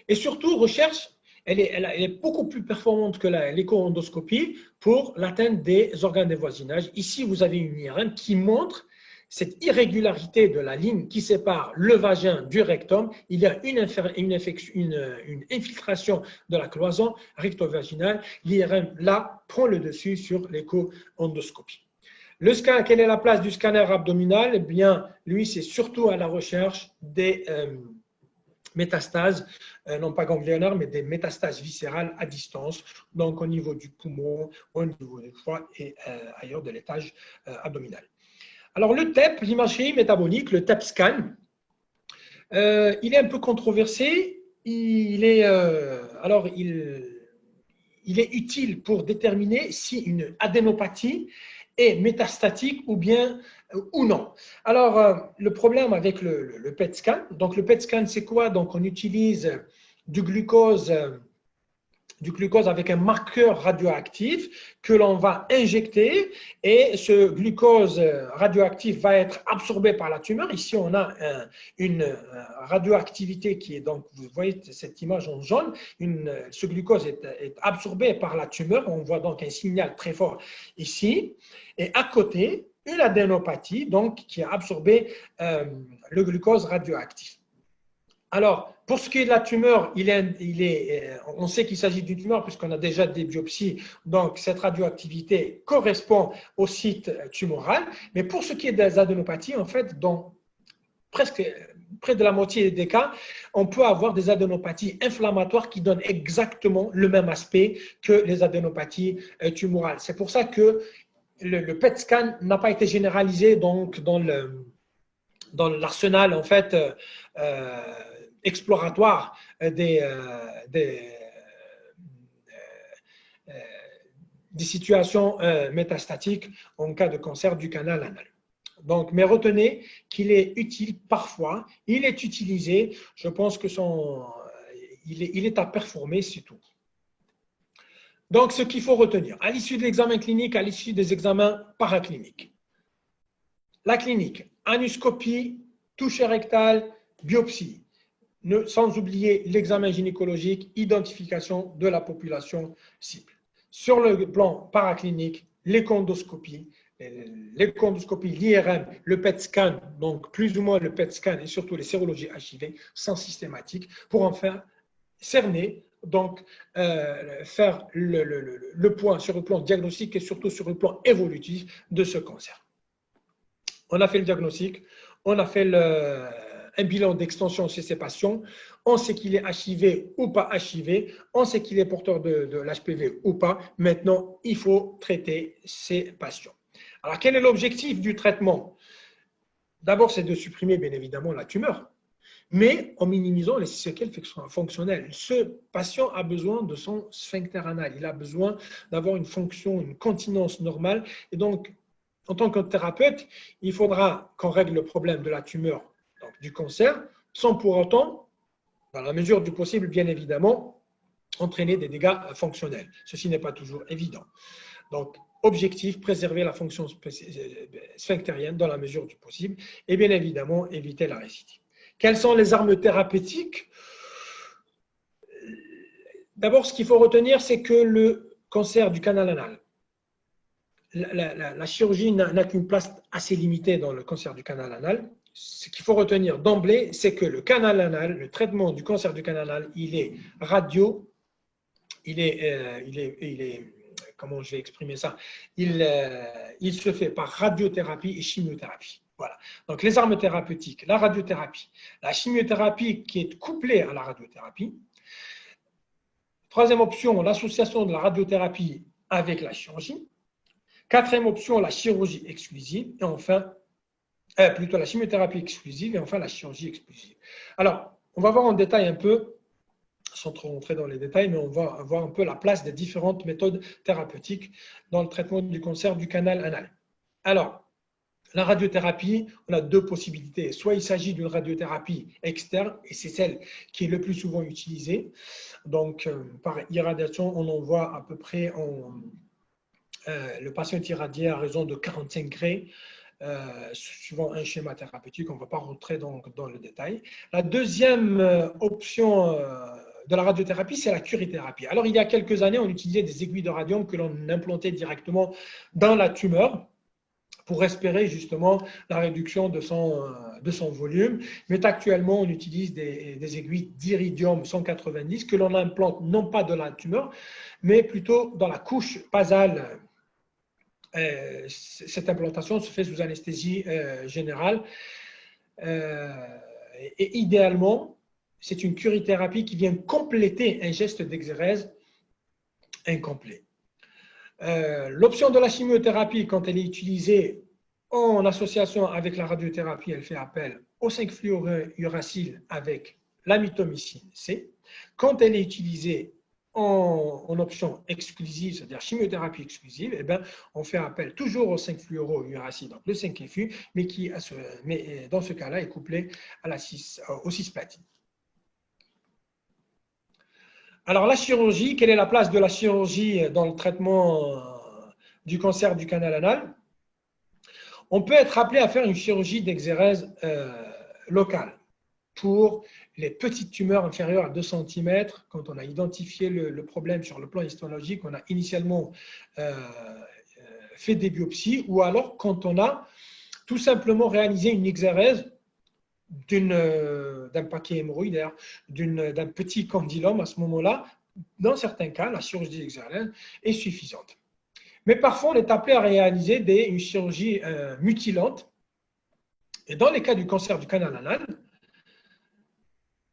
et surtout recherche, elle est beaucoup plus performante que l'échoendoscopie pour l'atteinte des organes de voisinage. Ici, vous avez une IRM qui montre cette irrégularité de la ligne qui sépare le vagin du rectum. Il y a une infiltration de la cloison recto-vaginale. L'IRM, là, prend le dessus sur l'écho-endoscopie. Le scanner, quelle est la place du scanner abdominal? Eh bien, lui, c'est surtout à la recherche des métastases, non pas ganglionnaires, mais des métastases viscérales à distance, donc au niveau du poumon, au niveau du foie et ailleurs de l'étage abdominal. Alors, le TEP, l'imagerie métabolique, le TEP scan, il est un peu controversé. Il est utile pour déterminer si une adénopathie est métastatique ou non. Alors, le problème avec le PET scan, donc le PET scan, c'est quoi? Donc, on utilise du glucose du glucose avec un marqueur radioactif que l'on va injecter et ce glucose radioactif va être absorbé par la tumeur. Ici, on a une radioactivité qui est donc, vous voyez cette image en jaune, ce glucose est absorbé par la tumeur. On voit donc un signal très fort ici. Et à côté, une adénopathie donc, qui a absorbé le glucose radioactif. Alors, pour ce qui est de la tumeur, on sait qu'il s'agit d'une tumeur puisqu'on a déjà des biopsies, donc cette radioactivité correspond au site tumoral. Mais pour ce qui est des adénopathies, en fait, dans presque près de la moitié des cas, on peut avoir des adénopathies inflammatoires qui donnent exactement le même aspect que les adénopathies tumorales. C'est pour ça que le PET scan n'a pas été généralisé donc, dans l'arsenal en fait exploratoire des situations métastatiques en cas de cancer du canal anal. Donc, mais retenez qu'il est utile parfois, il est utilisé, je pense que il est à performer, c'est tout. Donc, ce qu'il faut retenir, à l'issue de l'examen clinique, à l'issue des examens paracliniques, la clinique, anuscopie, toucher rectal, biopsie, sans oublier l'examen gynécologique, identification de la population cible. Sur le plan paraclinique, l'échondoscopie, l'IRM, le PET scan, donc plus ou moins le PET scan et surtout les sérologies HIV sont systématiques pour enfin cerner, donc faire le point sur le plan diagnostique et surtout sur le plan évolutif de ce cancer. On a fait le diagnostic, on a fait un bilan d'extension chez ces patients, on sait qu'il est HIV ou pas HIV, on sait qu'il est porteur de l'HPV ou pas. Maintenant, il faut traiter ces patients. Alors, quel est l'objectif du traitement? D'abord, c'est de supprimer bien évidemment la tumeur, mais en minimisant les séquelles fonctionnelles. Ce patient a besoin de son sphincter anal, il a besoin d'avoir une fonction, une continence normale, et donc, en tant que thérapeute, il faudra qu'on règle le problème de la tumeur, donc du cancer, sans pour autant, dans la mesure du possible, bien évidemment, entraîner des dégâts fonctionnels. Ceci n'est pas toujours évident. Donc, objectif, préserver la fonction sphinctérienne dans la mesure du possible et bien évidemment, éviter la récidive. Quelles sont les armes thérapeutiques? D'abord, ce qu'il faut retenir, c'est que le cancer du canal anal, la chirurgie n'a qu'une place assez limitée dans le cancer du canal anal. Ce qu'il faut retenir d'emblée, c'est que le canal anal, le traitement du cancer du canal anal, il est comment je vais exprimer ça? Il se fait par radiothérapie et chimiothérapie. Voilà. Donc, les armes thérapeutiques, la radiothérapie, la chimiothérapie qui est couplée à la radiothérapie. Troisième option, l'association de la radiothérapie avec la chirurgie. Quatrième option, la chirurgie exclusive. Et enfin, plutôt la chimiothérapie exclusive et enfin la chirurgie exclusive. Alors, on va voir en détail un peu, sans trop rentrer dans les détails, mais on va voir un peu la place des différentes méthodes thérapeutiques dans le traitement du cancer du canal anal. Alors, la radiothérapie, on a deux possibilités. Soit il s'agit d'une radiothérapie externe, et c'est celle qui est le plus souvent utilisée. Donc, par irradiation, on en voit à peu près le patient est irradié à raison de 45 degrés, suivant un schéma thérapeutique. On ne va pas rentrer dans le détail. La deuxième option de la radiothérapie, c'est la curithérapie. Alors, il y a quelques années, on utilisait des aiguilles de radium que l'on implantait directement dans la tumeur pour espérer justement la réduction de son volume. Mais actuellement, on utilise des aiguilles d'iridium 190 que l'on implante non pas dans la tumeur, mais plutôt dans la couche basale. Cette implantation se fait sous anesthésie générale. Et idéalement, c'est une curithérapie qui vient compléter un geste d'exérèse incomplet. L'option de la chimiothérapie, quand elle est utilisée en association avec la radiothérapie, elle fait appel au 5-fluorouracile avec la mitomycine C. Quand elle est utilisée en option exclusive, c'est-à-dire chimiothérapie exclusive, eh bien, on fait appel toujours au 5-fluorouracile, donc le 5-FU, mais dans ce cas-là est couplé à au cisplatine. Alors, la chirurgie, quelle est la place de la chirurgie dans le traitement du cancer du canal anal? On peut être appelé à faire une chirurgie d'exérèse locale pour les petites tumeurs inférieures à 2 cm. Quand on a identifié le problème sur le plan histologique, on a initialement fait des biopsies, ou alors quand on a tout simplement réalisé une exérèse d'un paquet hémorroïdaire, d'un petit condylome. À ce moment-là, dans certains cas, la chirurgie d'exérèse est suffisante. Mais parfois, on est appelé à réaliser une chirurgie mutilante. Et dans les cas du cancer du canal anal,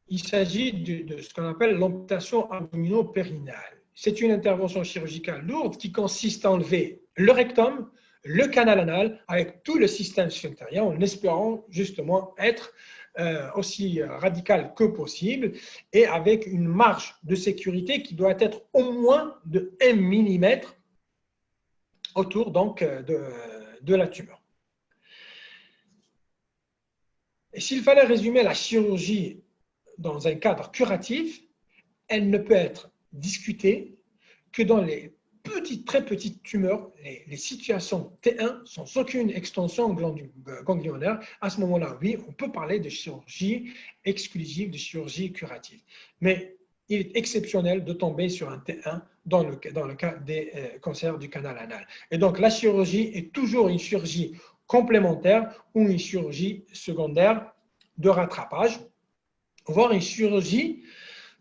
il s'agit de ce qu'on appelle l'amputation abdominopérinale. C'est une intervention chirurgicale lourde qui consiste à enlever le rectum, le canal anal, avec tout le système sphinctérien, en espérant justement être aussi radical que possible et avec une marge de sécurité qui doit être au moins de 1 mm autour donc de la tumeur. Et s'il fallait résumer la chirurgie dans un cadre curatif, elle ne peut être discutée que dans les très petites tumeurs, les situations T1 sans aucune extension ganglionnaire. À ce moment-là, oui, on peut parler de chirurgie exclusive, de chirurgie curative. Mais il est exceptionnel de tomber sur un T1 dans le cas des cancers du canal anal. Et donc, la chirurgie est toujours une chirurgie complémentaire ou une chirurgie secondaire de rattrapage, voire une chirurgie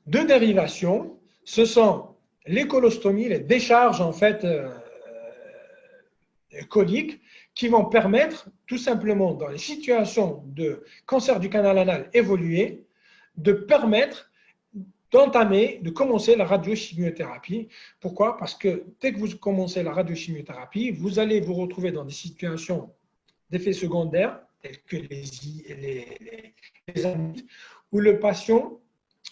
de dérivation. Ce sont les colostomies, les décharges en fait coliques qui vont permettre tout simplement dans les situations de cancer du canal anal évolué de permettre de commencer la radiochimiothérapie. Pourquoi? Parce que dès que vous commencez la radiochimiothérapie, vous allez vous retrouver dans des situations d'effets secondaires tels que les amides, où le patient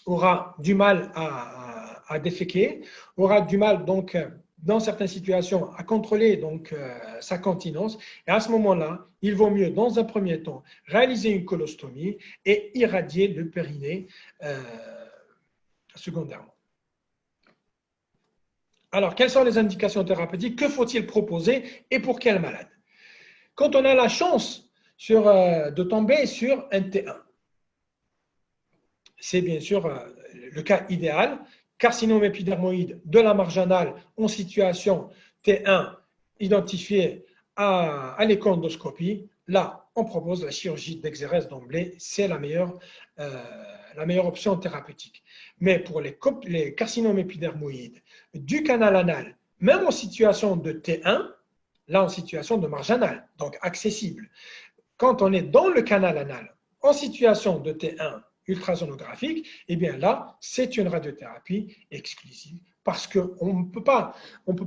aura du mal à déféquer, aura du mal donc dans certaines situations à contrôler donc sa continence, et à ce moment-là, il vaut mieux dans un premier temps réaliser une colostomie et irradier le périnée secondairement. Alors, quelles sont les indications thérapeutiques? Que faut-il proposer et pour quel malade? Quand on a la chance de tomber sur un T1, c'est bien sûr le cas idéal, carcinome épidermoïde de la marge anale en situation T1 identifié à l'échoendoscopie. Là, on propose la chirurgie d'exérèse d'emblée, c'est la meilleure option thérapeutique. Mais pour les carcinomes épidermoïdes du canal anal, même en situation de T1, là en situation de marge anale, donc accessible. Quand on est dans le canal anal, en situation de T1 ultrasonographique, eh bien là, c'est une radiothérapie exclusive parce qu'on ne peut pas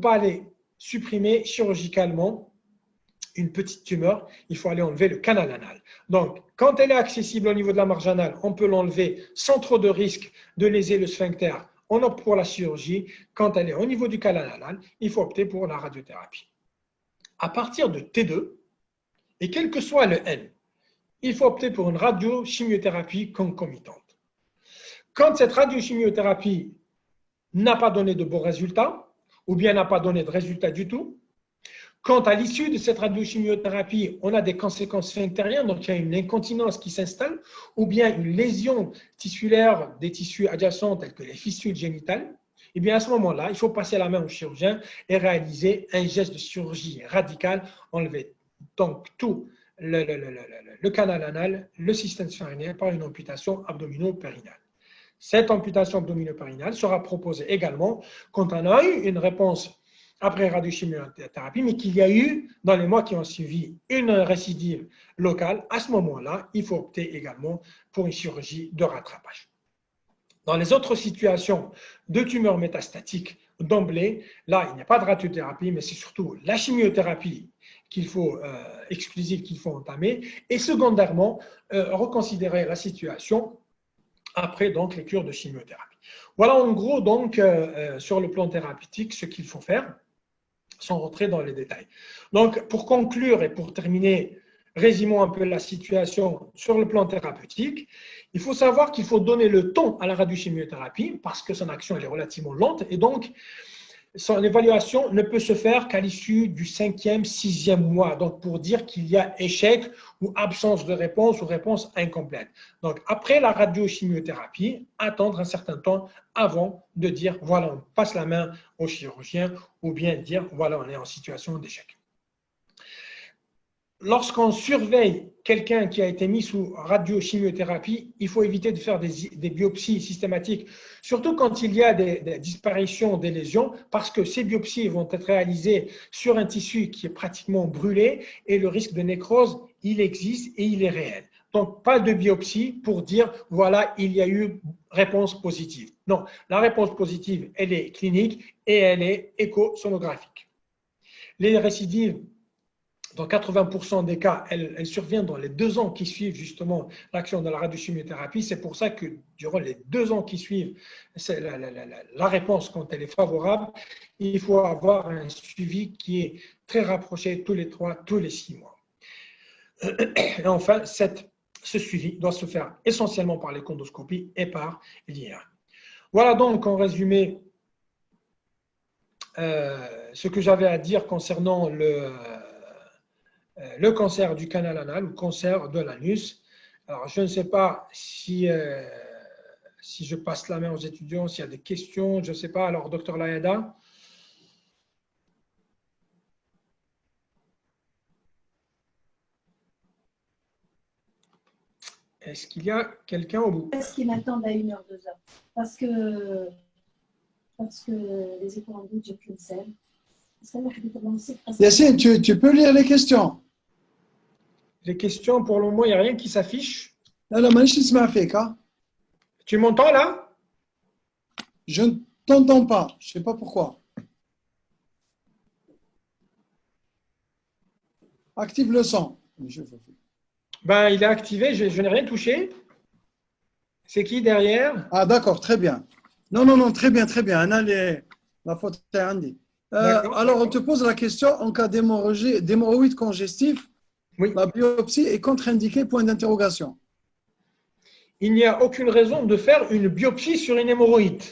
aller supprimer chirurgicalement une petite tumeur, il faut aller enlever le canal anal. Donc, quand elle est accessible au niveau de la marge anale, on peut l'enlever sans trop de risque de léser le sphincter. On opte pour la chirurgie. Quand elle est au niveau du canal anal, il faut opter pour la radiothérapie. À partir de T2, et quel que soit le N, il faut opter pour une radiochimiothérapie concomitante. Quand cette radiochimiothérapie n'a pas donné de bons résultats, ou bien n'a pas donné de résultats du tout, quand à l'issue de cette radiochimiothérapie, on a des conséquences sphinctériennes, donc il y a une incontinence qui s'installe, ou bien une lésion tissulaire des tissus adjacents tels que les fistules génitales, et bien à ce moment-là, il faut passer la main au chirurgien et réaliser un geste de chirurgie radicale, enlever donc tout le canal anal, le système sphinctérien par une amputation abdominopérinale. Cette amputation abdominopérinale sera proposée également quand on a eu une réponse après radiochimiothérapie, mais qu'il y a eu, dans les mois qui ont suivi, une récidive locale. À ce moment-là, il faut opter également pour une chirurgie de rattrapage. Dans les autres situations de tumeurs métastatiques d'emblée, là, il n'y a pas de radiothérapie, mais c'est surtout la chimiothérapie exclusive qu'il faut entamer, et secondairement, reconsidérer la situation après donc les cures de chimiothérapie. Voilà en gros donc sur le plan thérapeutique ce qu'il faut faire, sans rentrer dans les détails. Donc pour conclure et pour terminer résumons un peu la situation sur le plan thérapeutique. Il faut savoir qu'il faut donner le temps à la radiochimiothérapie parce que son action elle est relativement lente et donc son évaluation ne peut se faire qu'à l'issue du 5e, 6e mois. Donc, pour dire qu'il y a échec ou absence de réponse ou réponse incomplète. Donc, après la radiochimiothérapie, attendre un certain temps avant de dire voilà, on passe la main au chirurgien ou bien dire voilà, on est en situation d'échec. Lorsqu'on surveille quelqu'un qui a été mis sous radiochimiothérapie, il faut éviter de faire des biopsies systématiques, surtout quand il y a des disparitions des lésions, parce que ces biopsies vont être réalisées sur un tissu qui est pratiquement brûlé et le risque de nécrose, il existe et il est réel. Donc, pas de biopsie pour dire, voilà, il y a eu réponse positive. Non, la réponse positive, elle est clinique et elle est échosonographique. Les récidives, dans 80% des cas, elle survient dans les 2 ans qui suivent justement l'action de la radiochimiothérapie. C'est pour ça que durant les 2 ans qui suivent la réponse, quand elle est favorable, il faut avoir un suivi qui est très rapproché tous les 3, tous les 6 mois. Et enfin, ce suivi doit se faire essentiellement par l'échondoscopie et par l'IRM. Voilà donc en résumé ce que j'avais à dire concernant le cancer du canal anal ou cancer de l'anus. Alors, je ne sais pas si je passe la main aux étudiants, s'il y a des questions, je ne sais pas. Alors, docteur Layada. Est-ce qu'il y a quelqu'un au bout? Est-ce qu'ils m'attendent à 1 heure, 2 heures? Parce que les écoles en bout, j'ai qu'une seule. Yassine, tu peux lire les questions. Les questions, pour le moment, il n'y a rien qui s'affiche. Non, مانيش نسمع فيك. Tu m'entends là? Je ne t'entends pas. Je ne sais pas pourquoi. Active le son. Ben, il est activé, je n'ai rien touché. C'est qui derrière? Ah, d'accord, très bien. Non, très bien, très bien. La faute est Andy. Alors, on te pose la question, en cas d'hémorroïdes congestifs, oui. La biopsie est contre-indiquée, point d'interrogation. Il n'y a aucune raison de faire une biopsie sur une hémorroïde.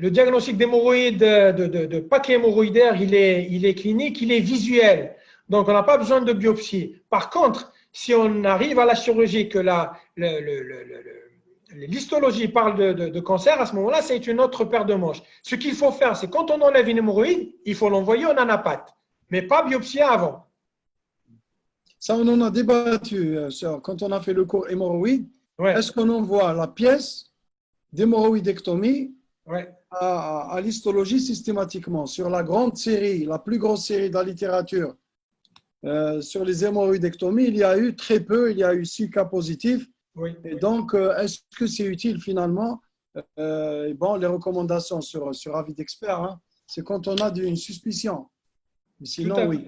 Le diagnostic d'hémorroïde, de paquet hémorroïdaire, il est clinique, il est visuel. Donc, on n'a pas besoin de biopsie. Par contre, si on arrive à la chirurgie, que l'histologie parle de cancer, à ce moment-là, c'est une autre paire de manches. Ce qu'il faut faire, c'est quand on enlève une hémorroïde, il faut l'envoyer en anapathe, mais pas biopsier avant. Ça, on en a débattu quand on a fait le cours hémorroïde. Ouais. Est-ce qu'on envoie la pièce d'hémorroïdectomie à l'histologie systématiquement? Sur la grande série, la plus grosse série de la littérature, sur les hémorroïdectomies, il y a eu très peu, il y a eu 6 cas positifs. Oui. Et donc, est-ce que c'est utile finalement? Bon, les recommandations sur avis d'experts, hein, c'est quand on a une suspicion. Mais sinon, oui.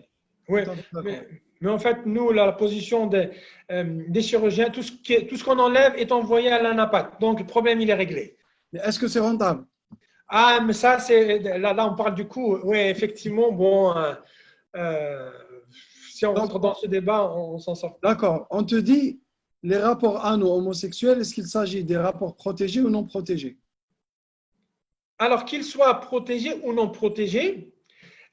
Oui, mais en fait, nous, la position des chirurgiens, tout ce qu'on enlève est envoyé à l'anapathe. Donc, le problème, il est réglé. Mais est-ce que c'est rentable? Ah, mais ça, là, on parle du coût. Oui, effectivement, bon, si on rentre dans ce débat, on s'en sort. D'accord. On te dit, les rapports anaux homosexuels, est-ce qu'il s'agit des rapports protégés ou non protégés? Alors, qu'ils soient protégés ou non protégés,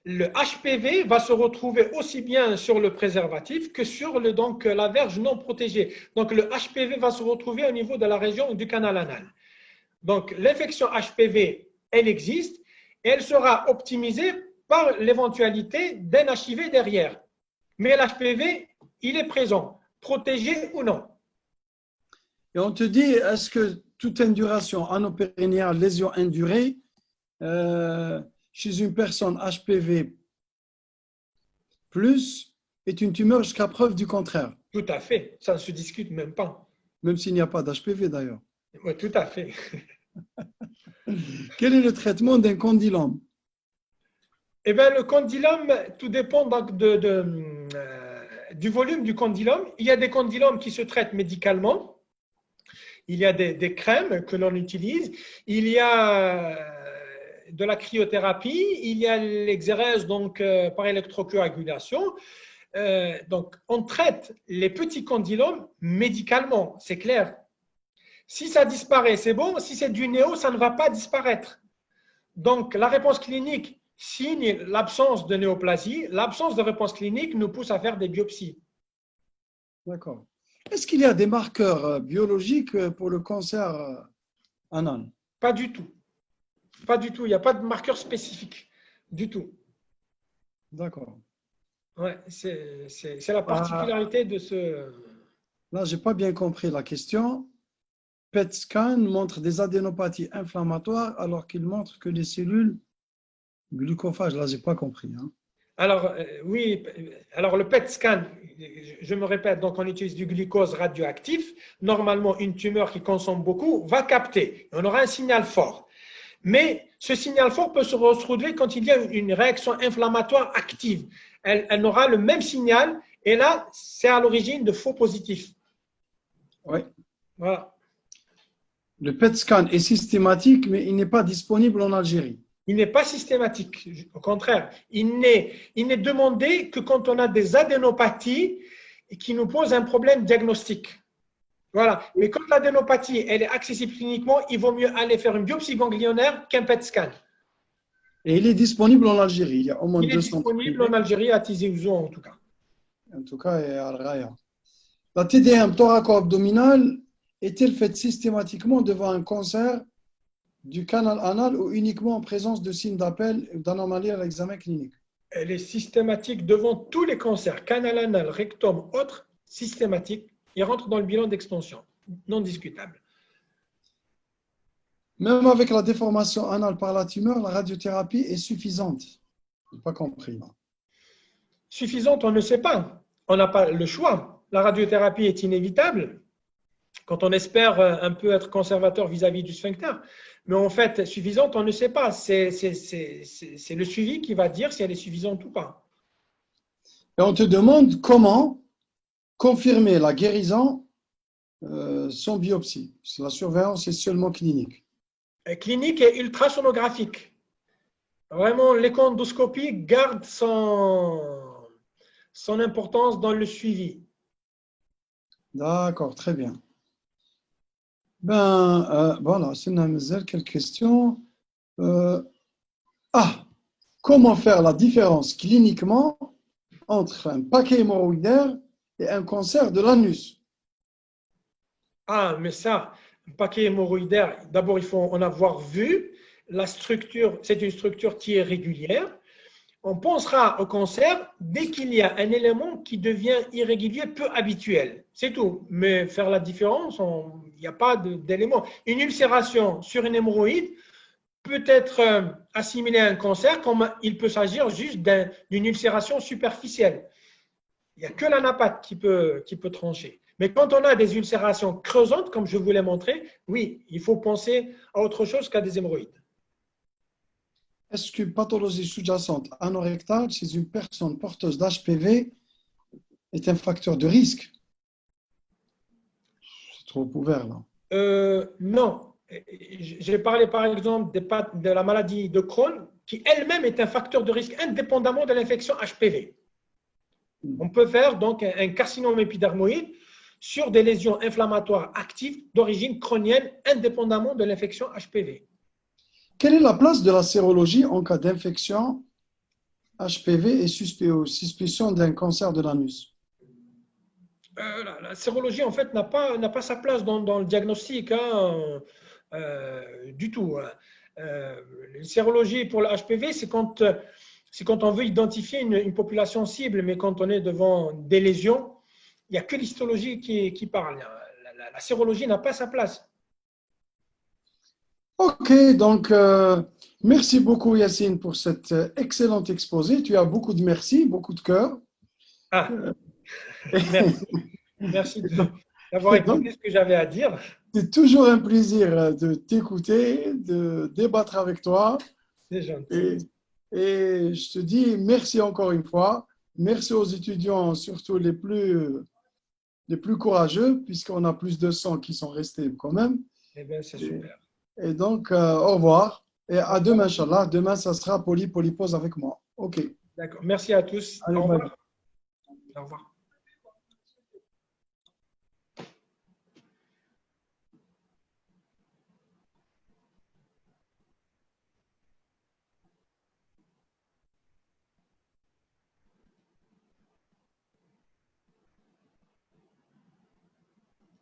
le HPV va se retrouver aussi bien sur le préservatif que sur la verge non protégée. Donc, le HPV va se retrouver au niveau de la région du canal anal. Donc, l'infection HPV, elle existe et elle sera optimisée par l'éventualité d'un HIV derrière. Mais l'HPV, il est présent, protégé ou non. Et on te dit, est-ce que toute induration anopérinéale, lésion indurée, chez une personne HPV plus est une tumeur jusqu'à preuve du contraire? Tout à fait, ça ne se discute même pas. Même s'il n'y a pas d'HPV d'ailleurs. Oui, tout à fait. Quel est le traitement d'un condylome? Eh bien, le condylome, tout dépend donc du volume du condylome. Il y a des condylomes qui se traitent médicalement. Il y a des crèmes que l'on utilise. Il y a de la cryothérapie, il y a l'exérèse donc, par électrocoagulation. Donc, on traite les petits condylomes médicalement, c'est clair. Si ça disparaît, c'est bon. Si c'est du néo, ça ne va pas disparaître. Donc, la réponse clinique signe l'absence de néoplasie. L'absence de réponse clinique nous pousse à faire des biopsies. D'accord. Est-ce qu'il y a des marqueurs biologiques pour le cancer anal? Pas du tout. Pas du tout. Il n'y a pas de marqueur spécifique du tout. D'accord. Ouais, c'est la particularité de ce… Là, je n'ai pas bien compris la question. PET scan montre des adénopathies inflammatoires alors qu'il montre que les cellules glucophages. Là, je n'ai pas compris. Hein. Alors, oui, alors le PET scan, je me répète, donc on utilise du glucose radioactif. Normalement, une tumeur qui consomme beaucoup va capter. On aura un signal fort. Mais ce signal fort peut se retrouver quand il y a une réaction inflammatoire active. Elle aura le même signal et là, c'est à l'origine de faux positifs. Oui. Voilà. Le PET scan est systématique, mais il n'est pas disponible en Algérie. Il n'est pas systématique. Au contraire, il n'est demandé que quand on a des adénopathies qui nous posent un problème diagnostique. Voilà. Mais quand l'adénopathie elle est accessible cliniquement, il vaut mieux aller faire une biopsie ganglionnaire qu'un PET scan. Et il est disponible en Algérie. Il y a au moins il est disponible en Algérie, à Tizi Ouzou en tout cas. En tout cas, et à Al-Raya. La TDM thoraco-abdominale est-elle faite systématiquement devant un cancer du canal anal ou uniquement en présence de signes d'appel ou d'anomalies à l'examen clinique? Elle est systématique devant tous les cancers, canal anal, rectum, autres, systématiques. Il rentre dans le bilan d'extension, non discutable. Même avec la déformation anale par la tumeur, la radiothérapie est suffisante. Je n'ai pas compris. Non. Suffisante, on ne sait pas. On n'a pas le choix. La radiothérapie est inévitable quand on espère un peu être conservateur vis-à-vis du sphincter. Mais en fait, suffisante, on ne sait pas. C'est le suivi qui va dire si elle est suffisante ou pas. Et on te demande comment confirmer la guérison sans biopsie. La surveillance est seulement clinique. Clinique et ultrasonographique. Vraiment, l'échondoscopie garde son importance dans le suivi. D'accord, très bien. Voilà, c'est quelques questions. Comment faire la différence cliniquement entre un paquet hémorroïdaire et un cancer de l'anus? Ah, mais ça, un paquet hémorroïdaire, d'abord, il faut en avoir vu. La structure, c'est une structure qui est régulière. On pensera au cancer dès qu'il y a un élément qui devient irrégulier, peu habituel. C'est tout. Mais faire la différence, il n'y a pas d'élément. Une ulcération sur une hémorroïde peut être assimilée à un cancer, comme il peut s'agir juste d'une ulcération superficielle. Il n'y a que l'anapathe qui peut trancher. Mais quand on a des ulcérations creusantes, comme je vous l'ai montré, oui, il faut penser à autre chose qu'à des hémorroïdes. Est-ce qu'une pathologie sous-jacente anorectale chez une personne porteuse d'HPV est un facteur de risque? C'est trop ouvert là. Non. J'ai parlé par exemple de la maladie de Crohn, qui elle-même est un facteur de risque indépendamment de l'infection HPV. On peut faire donc un carcinome épidermoïde sur des lésions inflammatoires actives d'origine cronienne indépendamment de l'infection HPV. Quelle est la place de la sérologie en cas d'infection HPV et suspicion d'un cancer de l'anus? La sérologie, en fait, n'a pas sa place dans le diagnostic du tout. La sérologie pour le HPV, c'est quand on veut identifier une population cible, mais quand on est devant des lésions, il n'y a que l'histologie qui parle. La sérologie n'a pas sa place. Ok, donc merci beaucoup Yacine pour cet excellent exposé. Tu as beaucoup de merci, beaucoup de cœur. Ah, merci. Merci d'avoir écouté ce que j'avais à dire. C'est toujours un plaisir de t'écouter, de débattre avec toi. C'est gentil. Et je te dis merci encore une fois. Merci aux étudiants, surtout les plus courageux, puisqu'on a plus de 100 qui sont restés quand même. Eh bien, c'est super. Et donc, au revoir. Et à demain, Inch'Allah. Demain, ça sera polypose avec moi. OK. D'accord. Merci à tous. Allez, au revoir. Au revoir.